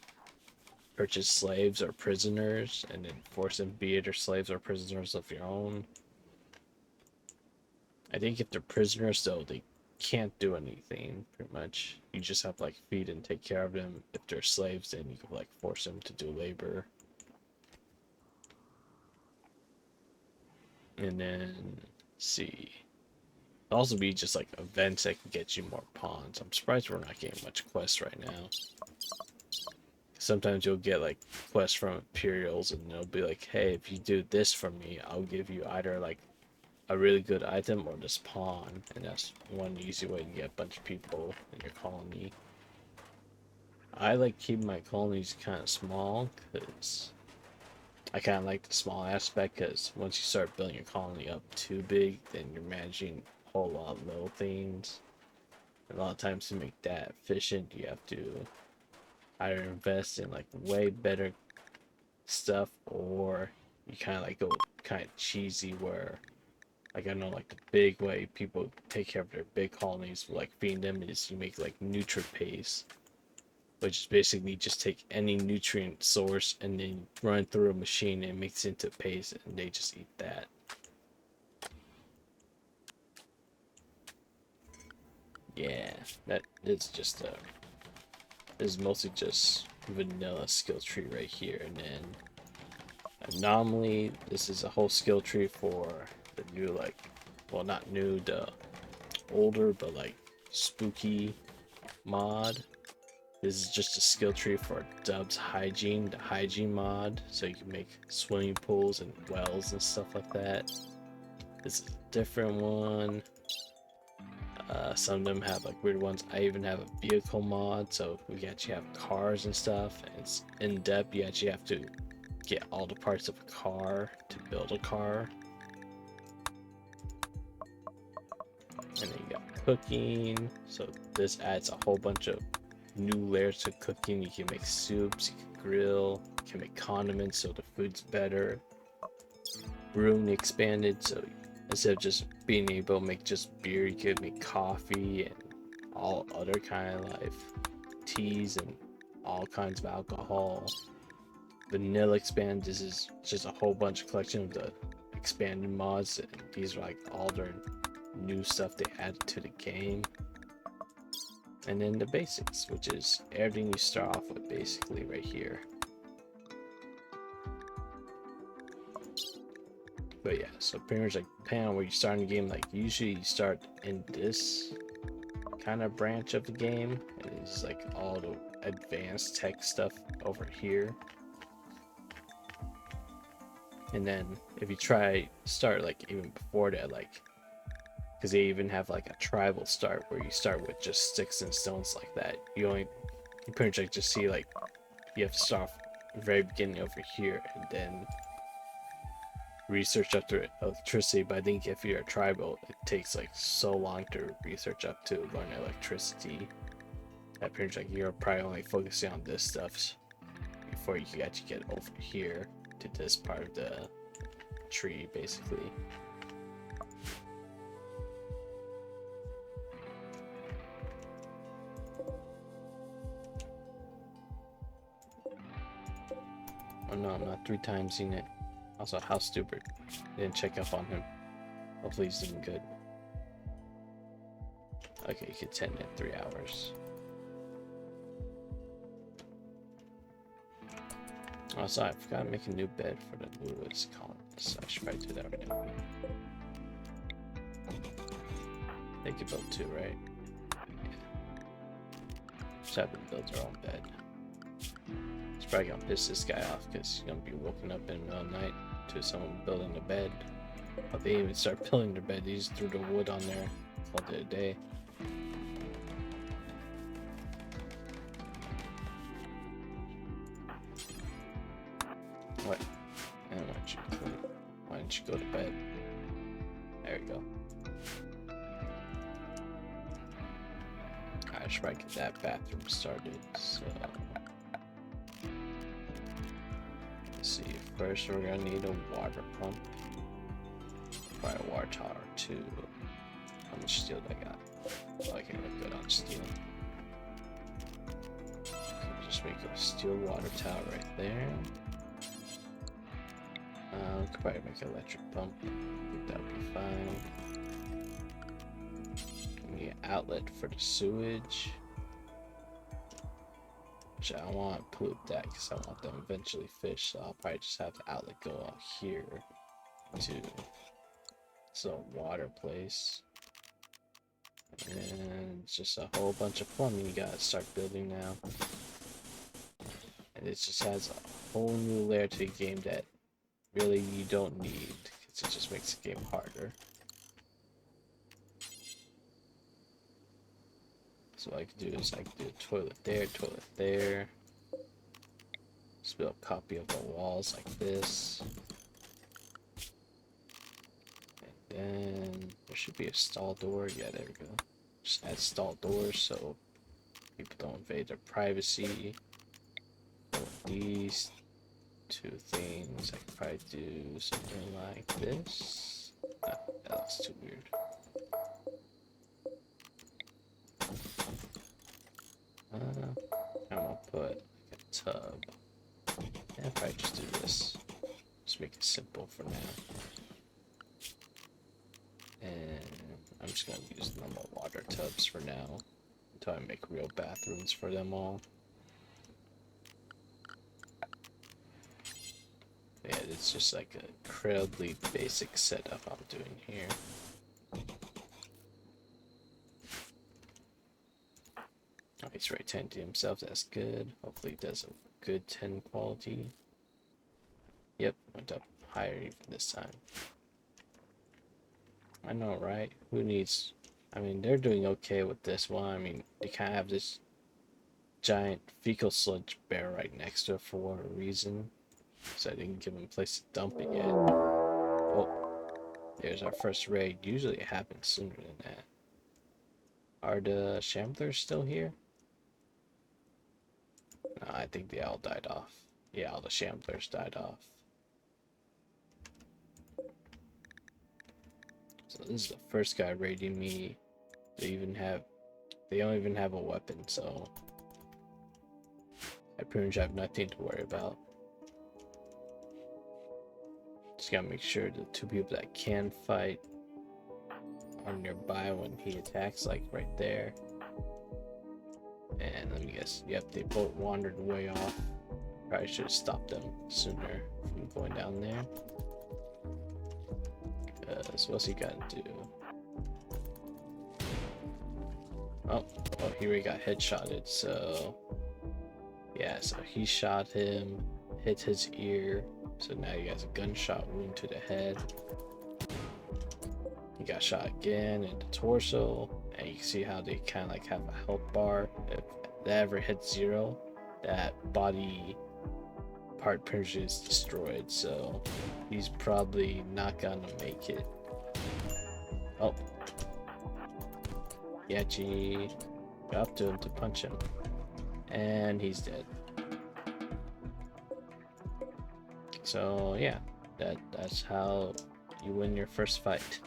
purchase slaves or prisoners and then force them to be either slaves or prisoners of your own. I think if they're prisoners though, they can't do anything pretty much. You just have to like feed and take care of them. If they're slaves, then you could like force them to do labor. And then see. It'll also be just like events that can get you more pawns. I'm surprised we're not getting much quests right now. Sometimes you'll get like quests from Imperials and they'll be like, hey, if you do this for me, I'll give you either like a really good item or this pawn. And that's one easy way to get a bunch of people in your colony. I like keeping my colonies kind of small because I kind of like the small aspect, because once you start building your colony up too big, then you're managing a whole lot of little things. And a lot of times to make that efficient, you have to either invest in like way better stuff, or you kind of like go kind of cheesy where, like, I know like the big way people take care of their big colonies, like feeding them, is you make like nutrient paste, which is basically just take any nutrient source and then run through a machine and mix it into paste, and they just eat that. Yeah, that is just a. This is mostly just vanilla skill tree right here, and then anomaly. This is a whole skill tree for the new, like, well, not new, the older but like spooky mod. This is just a skill tree for Dub's hygiene, the hygiene mod, so you can make swimming pools and wells and stuff like that. This is a different one. Some of them have like weird ones. I even have a vehicle mod, so we actually have cars and stuff. It's in depth. You actually have to get all the parts of a car to build a car. And then you got cooking. So this adds a whole bunch of new layers to cooking. You can make soups, you can grill, you can make condiments so the food's better. Brewing expanded, so instead of just being able to make just beer, you could make coffee and all other kind of like teas and all kinds of alcohol. Vanilla expand, this is just a whole bunch of collection of the expanded mods, and these are like all their new stuff they added to the game. And then the basics, which is everything you start off with basically right here. But yeah, so pretty much like depending on where you start in the game, like usually you start in this kind of branch of the game. It's like all the advanced tech stuff over here. And then if you try start like even before that, like, because they even have like a tribal start where you start with just sticks and stones like that. You pretty much like just see like you have to start off very beginning over here, and then research up to electricity, but I think if you're a tribal, it takes like so long to research up to learn electricity. That pretty much like you're probably only focusing on this stuff before you can actually get over here to this part of the tree, basically. Oh no, I'm not 3 times in it. Also, how stupid. Didn't check up on him. Hopefully he's doing good. Okay, you can 10 in 3 hours. Also, I forgot to make a new bed for the newest colony, so I should probably do that right now. They can build 2, right? Yeah. Just have them build their own bed. It's probably gonna piss this guy off because he's gonna be woken up in the middle of the night to someone building a bed. But they even start building their bed, they just threw the wood on there, called it a day. What? And why don't you go to bed? There we go. I should probably get that bathroom started, so let's see. First we're gonna need a water pump. Probably a water tower too. How much steel do I got? Oh, I can look good on steel. So just make a steel water tower right there. Could probably make an electric pump. I think that would be fine. We need an outlet for the sewage. Which I don't want to pollute that because I want them eventually fish, so I'll probably just have the outlet go out here to some water place. And it's just a whole bunch of plumbing you gotta start building now. And it just has a whole new layer to the game that really you don't need, because it just makes the game harder. So what I can do is I can do a toilet there. Just build a copy of the walls like this. And then there should be a stall door. Yeah, there we go. Just add stall doors so people don't invade their privacy. With these 2 things, I could probably do something like this. Ah, that looks too weird. I'm gonna put like a tub. And probably just do this. Just make it simple for now. And I'm just gonna use normal water tubs for now until I make real bathrooms for them all. Yeah, it's just like an incredibly basic setup I'm doing here. Oh, he's right 10 to himself, that's good. Hopefully he does a good 10 quality. Yep, went up higher even this time. I know, right? Who needs... I mean, they're doing okay with this one. I mean, they kind of have this giant fecal sludge bear right next to it for whatever reason. So I didn't give him a place to dump it yet. Oh, there's our first raid. Usually it happens sooner than that. Are the shamblers still here? No, I think they all died off. Yeah, all the shamblers died off. So this is the first guy raiding me. They don't even have a weapon, so I pretty much have nothing to worry about. Just gotta make sure the 2 people that can fight are nearby when he attacks, like right there. And let me guess, yep, they both wandered way off. Probably should have stopped them sooner from going down there. So what's he gotta do? Oh, he already got headshotted, so yeah, so he shot him, hit his ear, so now he has a gunshot wound to the head. He got shot again in the torso, and you can see how they kind of like have a health bar. If that ever hits 0, that body part pretty much is destroyed, so he's probably not gonna make it. Oh. Yachi got up to him to punch him. And he's dead. So yeah, that's how you win your first fight.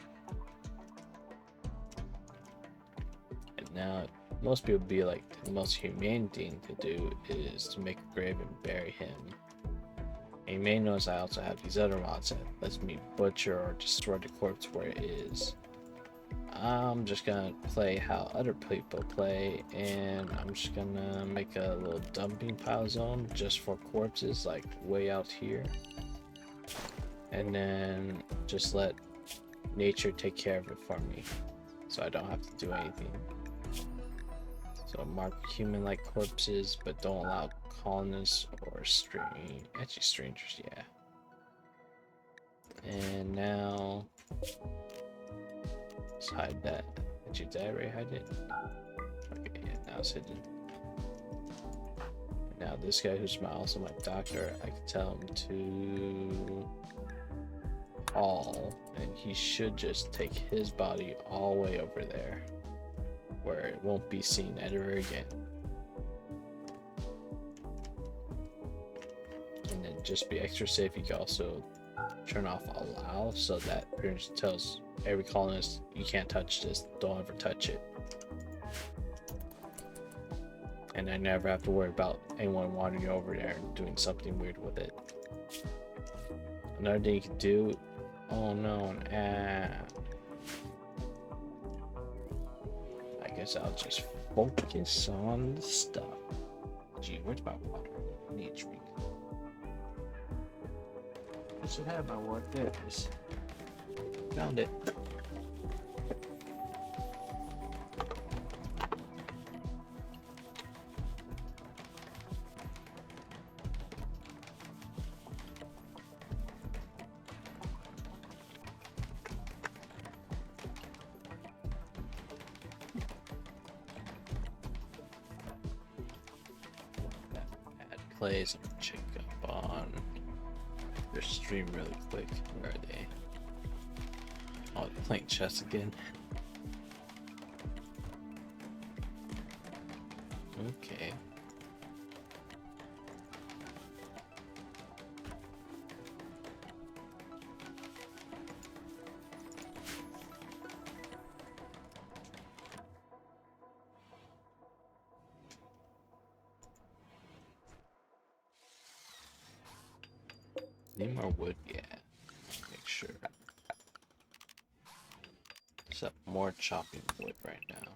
And now most people be like, the most humane thing to do is to make a grave and bury him. And you may notice I also have these other mods that lets me butcher or destroy the corpse where it is. I'm just gonna play how other people play, and I'm just gonna make a little dumping pile zone just for corpses, like way out here. And then just let nature take care of it for me, so I don't have to do anything. So mark human-like corpses, but don't allow colonists or strangers, yeah. And now let's hide that. Did I already hide it? Okay, yeah, now it's hidden. And now this guy who's also my doctor, I can tell him to all, and he should just take his body all the way over there, where it won't be seen ever again. And then just be extra safe, you can also turn off allow, so that pretty much tells every colonist, you can't touch this, don't ever touch it. And I never have to worry about anyone wandering over there and doing something weird with it. Another thing you can do, oh no, I guess I'll just focus on the stuff. Gee, where's my water? I need a drink. I should have my water. There it is. Found it. Plays and check up on their stream really quick. Where are they? Oh, they're playing chess again. Okay. Need more wood, yeah. Make sure. Set more chopping wood right now.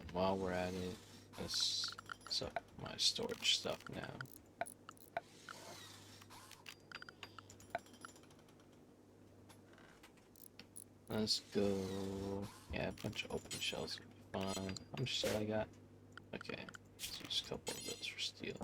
And while we're at it, let's set my storage stuff now. Let's go. Yeah, a bunch of open shells would be fun. How much shell I got? Okay, let's use a couple of those for steel.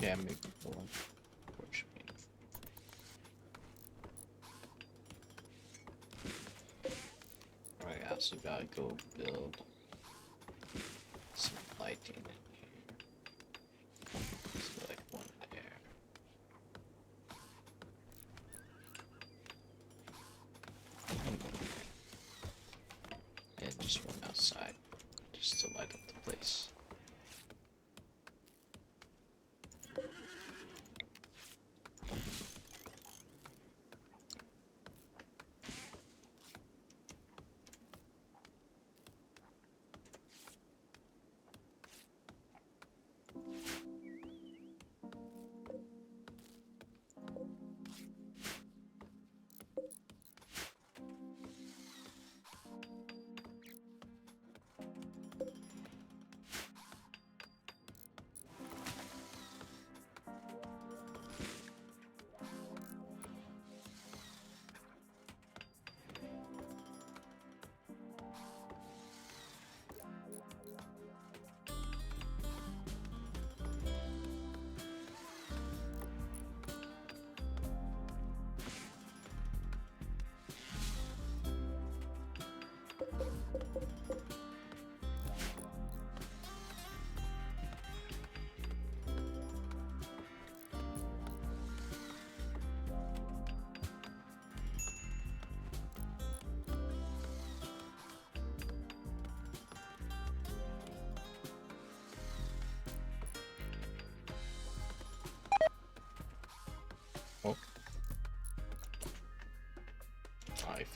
Yeah, maybe four. Four should be enough. Alright, I also gotta go build some lighting in here. So like one there. And just one outside, just to light up the place.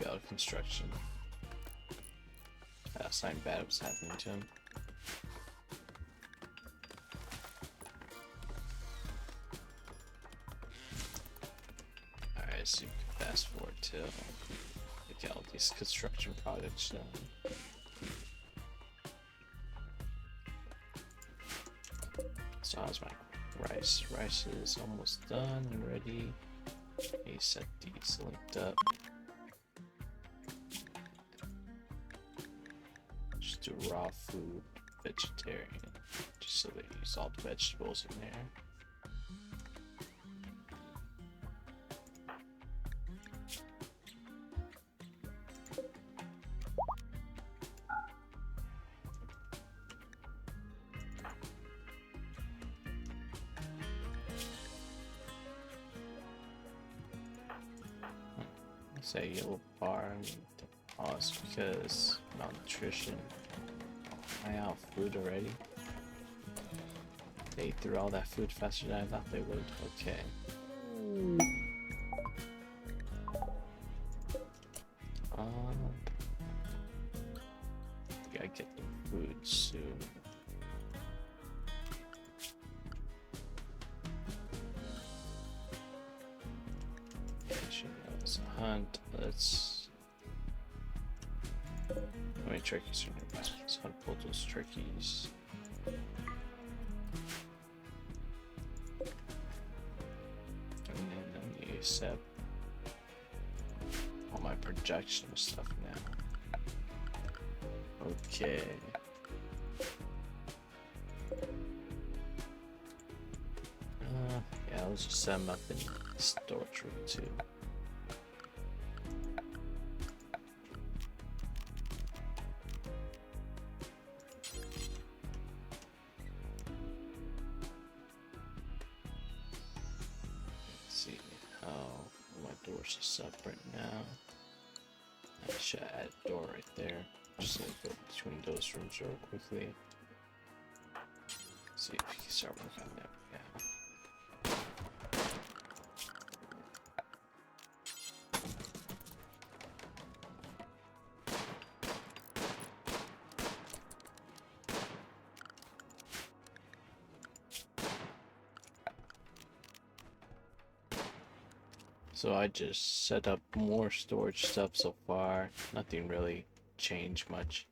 failed construction. Something bad was happening to him. Alright, so you can fast forward to get all these construction projects done. So how's my rice? Rice is almost done and ready. Let me set these linked up. Just do raw food, vegetarian, just so they use all the vegetables in there. Say yellow bar and pause because malnutrition. Am I out of food already? They ate through all that food faster than I thought they would. Okay. Gotta get the food soon. Hunt. Let's. How many turkeys are nearby? Let's hunt both those turkeys. And then I need to set all my projection stuff now. Okay. Yeah, let's just set them up in the storage room too. Doors are set right now. I should add a door right there. Just so we go between those rooms real quickly. See if we can start working on that now. So I just set up more storage stuff so far. Nothing really changed much.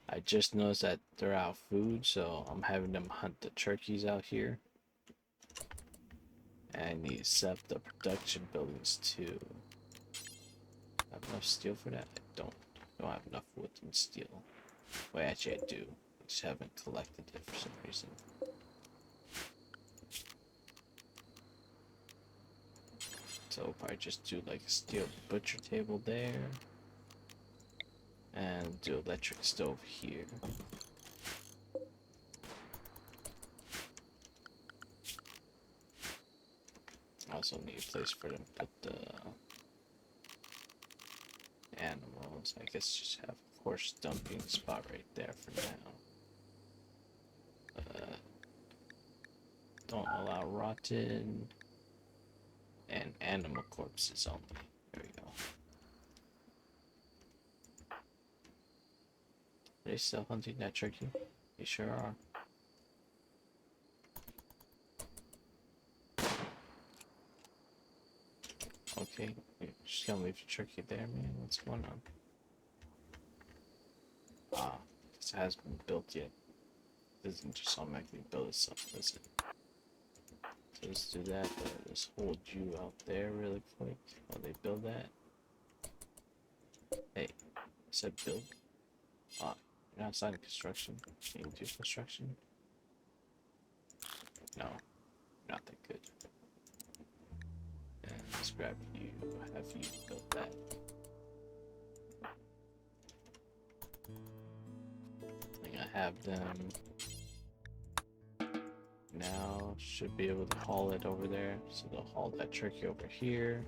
I just noticed that they're out of food, so I'm having them hunt the turkeys out here. And I need to set up the production buildings too. Have enough steel for that? I don't have enough wood and steel. Wait, actually I do. I just haven't collected it for some reason. So I'll probably just do like a steel butcher table there. And do electric stove here. I also need a place for them to put the animals. I guess just have a horse dumping spot right there for now. Don't allow rotten and animal corpses only. There we go. Are they still hunting that turkey? They sure are. Okay, you're just gonna leave the turkey there, man? What's going on? Ah, this hasn't been built yet. It doesn't just automatically build itself, does it? So let's do that. Let's hold you out there really quick while they build that. Hey, I said build. Ah, you're not starting construction. Can you do construction? No, not that good. And let's grab you, have you build that. I think I have them. Now should be able to haul it over there. So they'll haul that turkey over here.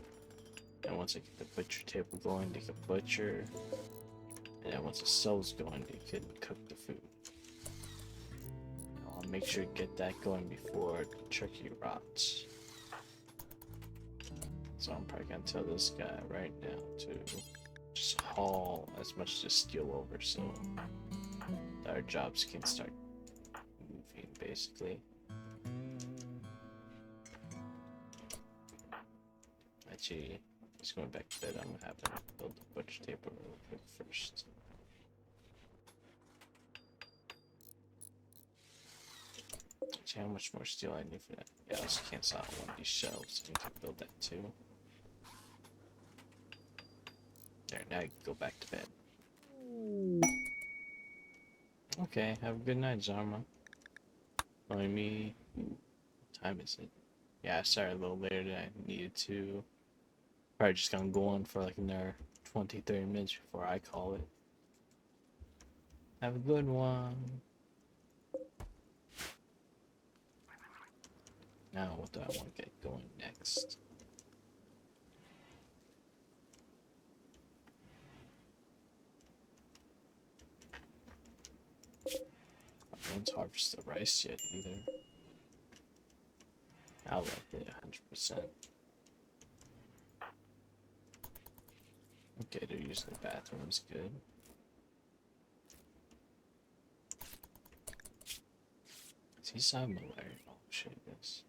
And once I get the butcher table going, they can butcher. And then once the stove's going, they can cook the food. I'll make sure to get that going before the turkey rots. So I'm probably gonna tell this guy right now to haul as much to steal over, so our jobs can start moving, basically. Actually, he's going back to bed. I'm gonna have him build the butcher table real quick first. Actually, how much more steel I need for that? Yeah, I also can't sell one of these shelves. I can build that too. There, now I can go back to bed. Okay, have a good night, Zarma. Join me. What time is it? Yeah, I started a little later than I needed to. Probably just gonna go on for like another 20-30 minutes before I call it. Have a good one. Now, what do I want to get going next? I don't harvest the rice yet either. I like it 100%. Okay, they're using the bathrooms, good. Is he side malaria? Oh shit, yes.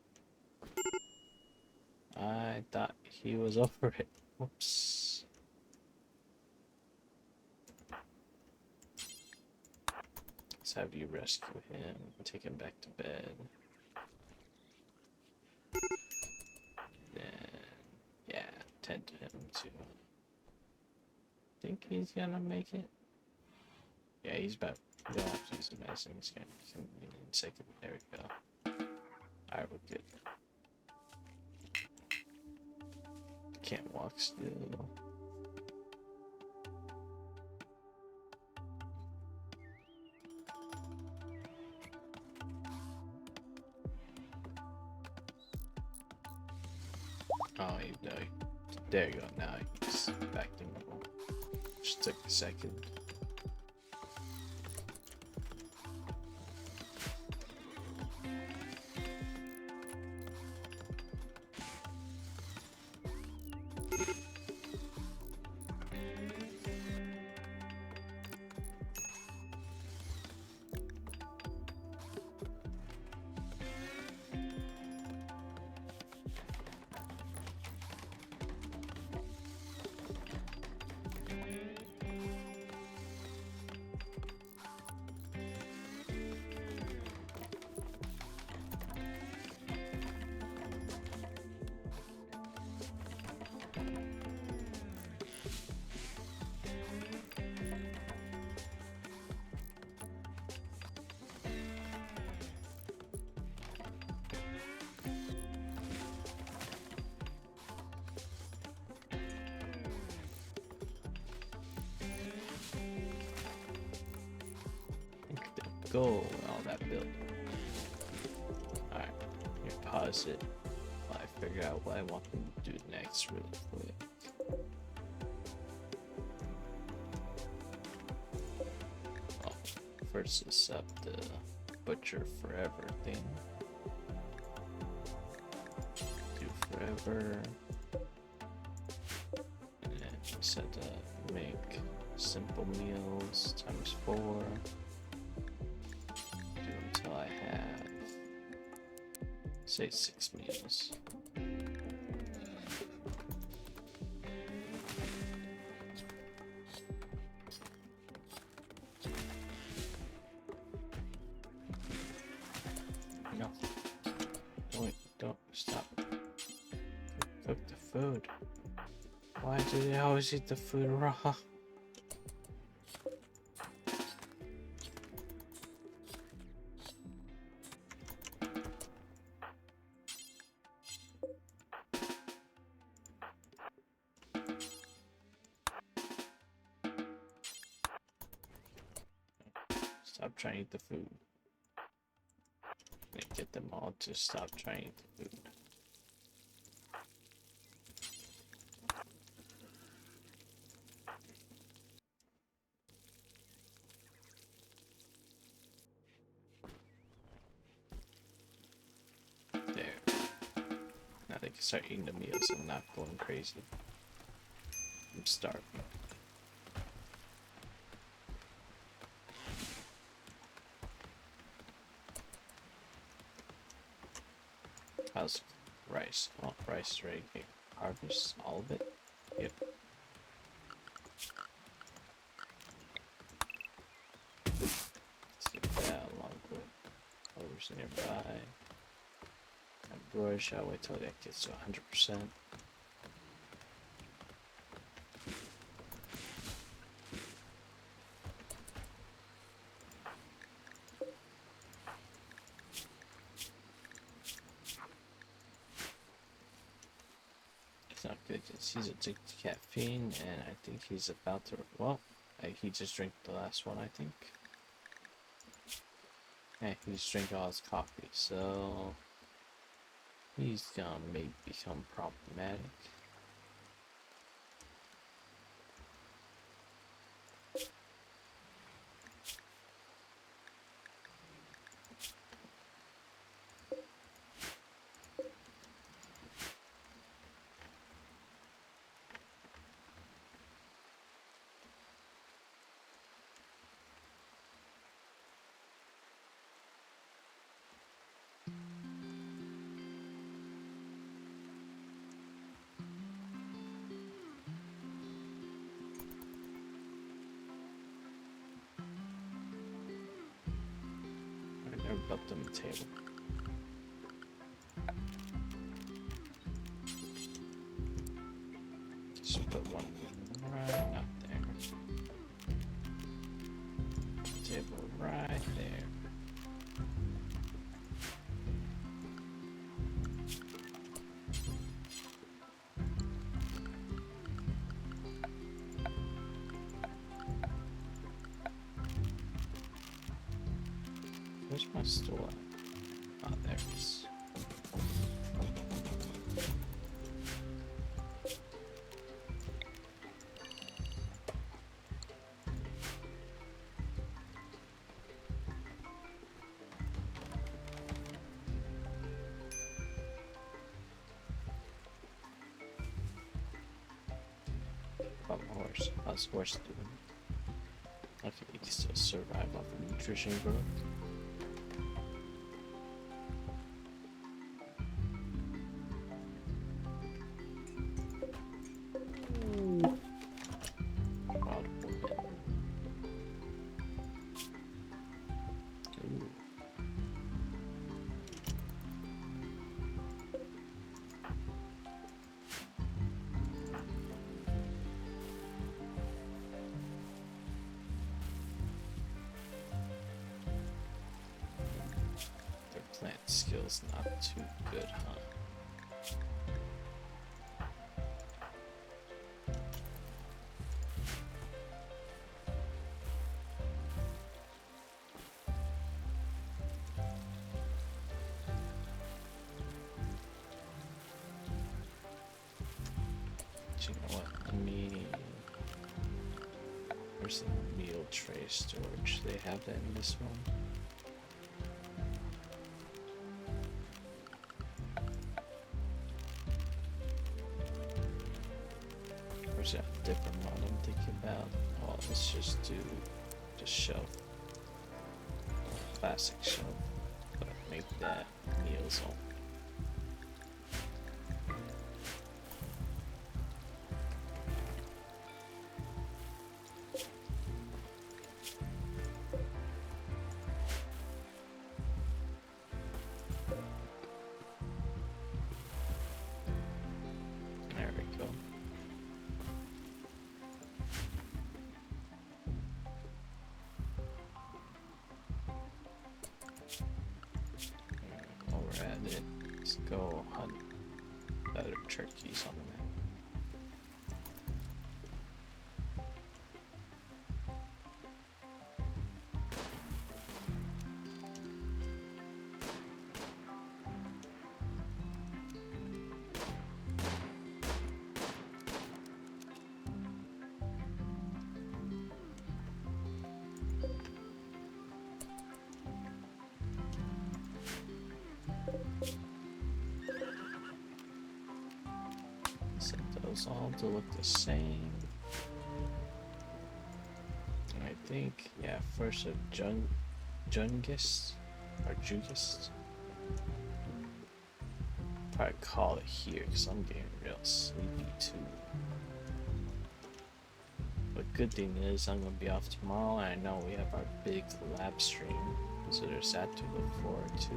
I thought he was over it. Whoops. Let's have you rescue him, take him back to bed. Then, yeah, tend to him too. Think he's gonna make it? Yeah, he's about to have to use the medicine. He's gonna come in a second. There we go. Alright, we're good. Can't walk still. Oh, no. There you go. Now he's back to normal. Just took a second. Go all that build. Alright, let me pause it while I figure out what I want them to do next really quick. Oh, first is up the butcher forever thing. Do forever. And then set up make simple meals ×4. Until I have, say, 6 meals. No, don't stop. Cook the food. Why do they always eat the food raw? Stop trying to eat the food. And get them all to stop trying to eat the food. There. Now they can start eating the meals and not going crazy. I'm starving. How's rice? Oh, rice is ready to harvest all of it. Yep. Let's get that along with overs nearby. And brush, I'll wait till that gets to 100%. It's not good because he's addicted to caffeine, and I think he's about to. Well, he just drank the last one, I think. Hey, he's drinking all his coffee, so he's gonna maybe become problematic. I never bumped on the table. Just put one right up there. Table right there. Where's my stool at? Oh, there it is. About my horse. How's the horse doing? Okay, he can still survive off of nutrition growth. Wild woman. Ooh. Their plant skills not too good, huh? You know what? Let me. Where's the meal tray storage? They have that in this one. Where's that different one I'm thinking about? Oh, let's just do the shelf. Classic shelf. But make that meal zone. There we go. While we're at it, let's go hunt better turkeys on the map. Set those all to look the same. And I think, yeah, first a Jungist or Jugist. probably call it here because I'm getting real sleepy too. But good thing is I'm gonna be off tomorrow, and I know we have our big lab stream, so there's that to look forward to.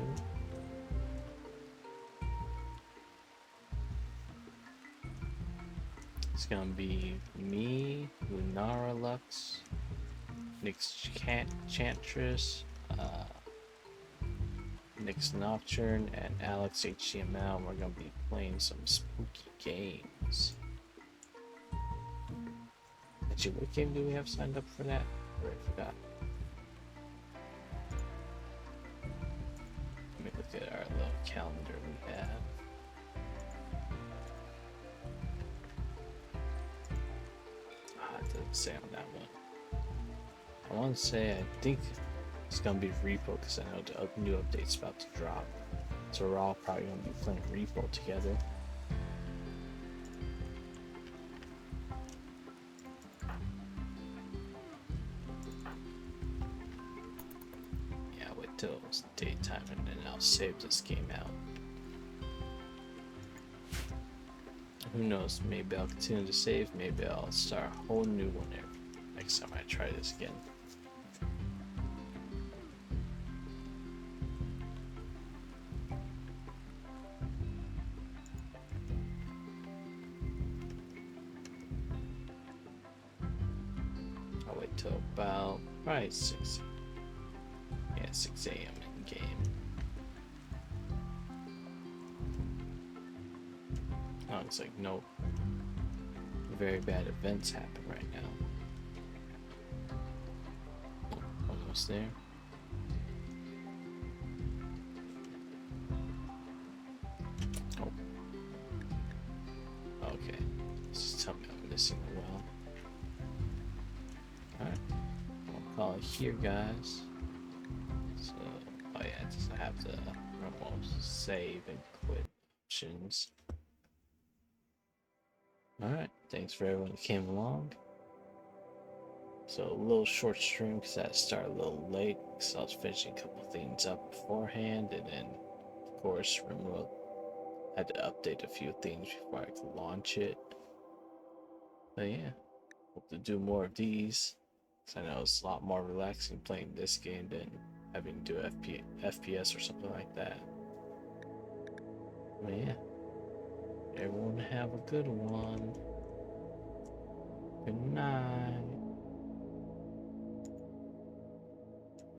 It's gonna be me, Lunara Lux, Nyx Chantress, Nyx Nocturne, and Alex HTML. We're gonna be playing some spooky games. Actually, what game do we have signed up for that? I forgot. Let me look at our little calendar we have. It doesn't say on that one. I want to say I think it's gonna be Repo because I know the new update's about to drop, so we're all probably gonna be playing Repo together. Yeah, wait till it's daytime and then I'll save this game out. Who knows? Maybe I'll continue to save. Maybe I'll start a whole new one next time I try this again. I'll wait till about probably 6 a.m. in game. Oh, it's like no very bad events happen right now. Almost there. Oh. Okay. Just tell me I'm missing a well. Alright. I'll call it here, guys. So, oh yeah, just I have the normal save and quit options. Alright, thanks for everyone that came along. So a little short stream because I had to start a little late because I was finishing a couple things up beforehand, and then of course Rimworld had to update a few things before I could launch it. But yeah, hope to do more of these because I know it's a lot more relaxing playing this game than having to do FPS or something like that. But yeah, everyone have a good one. Good night.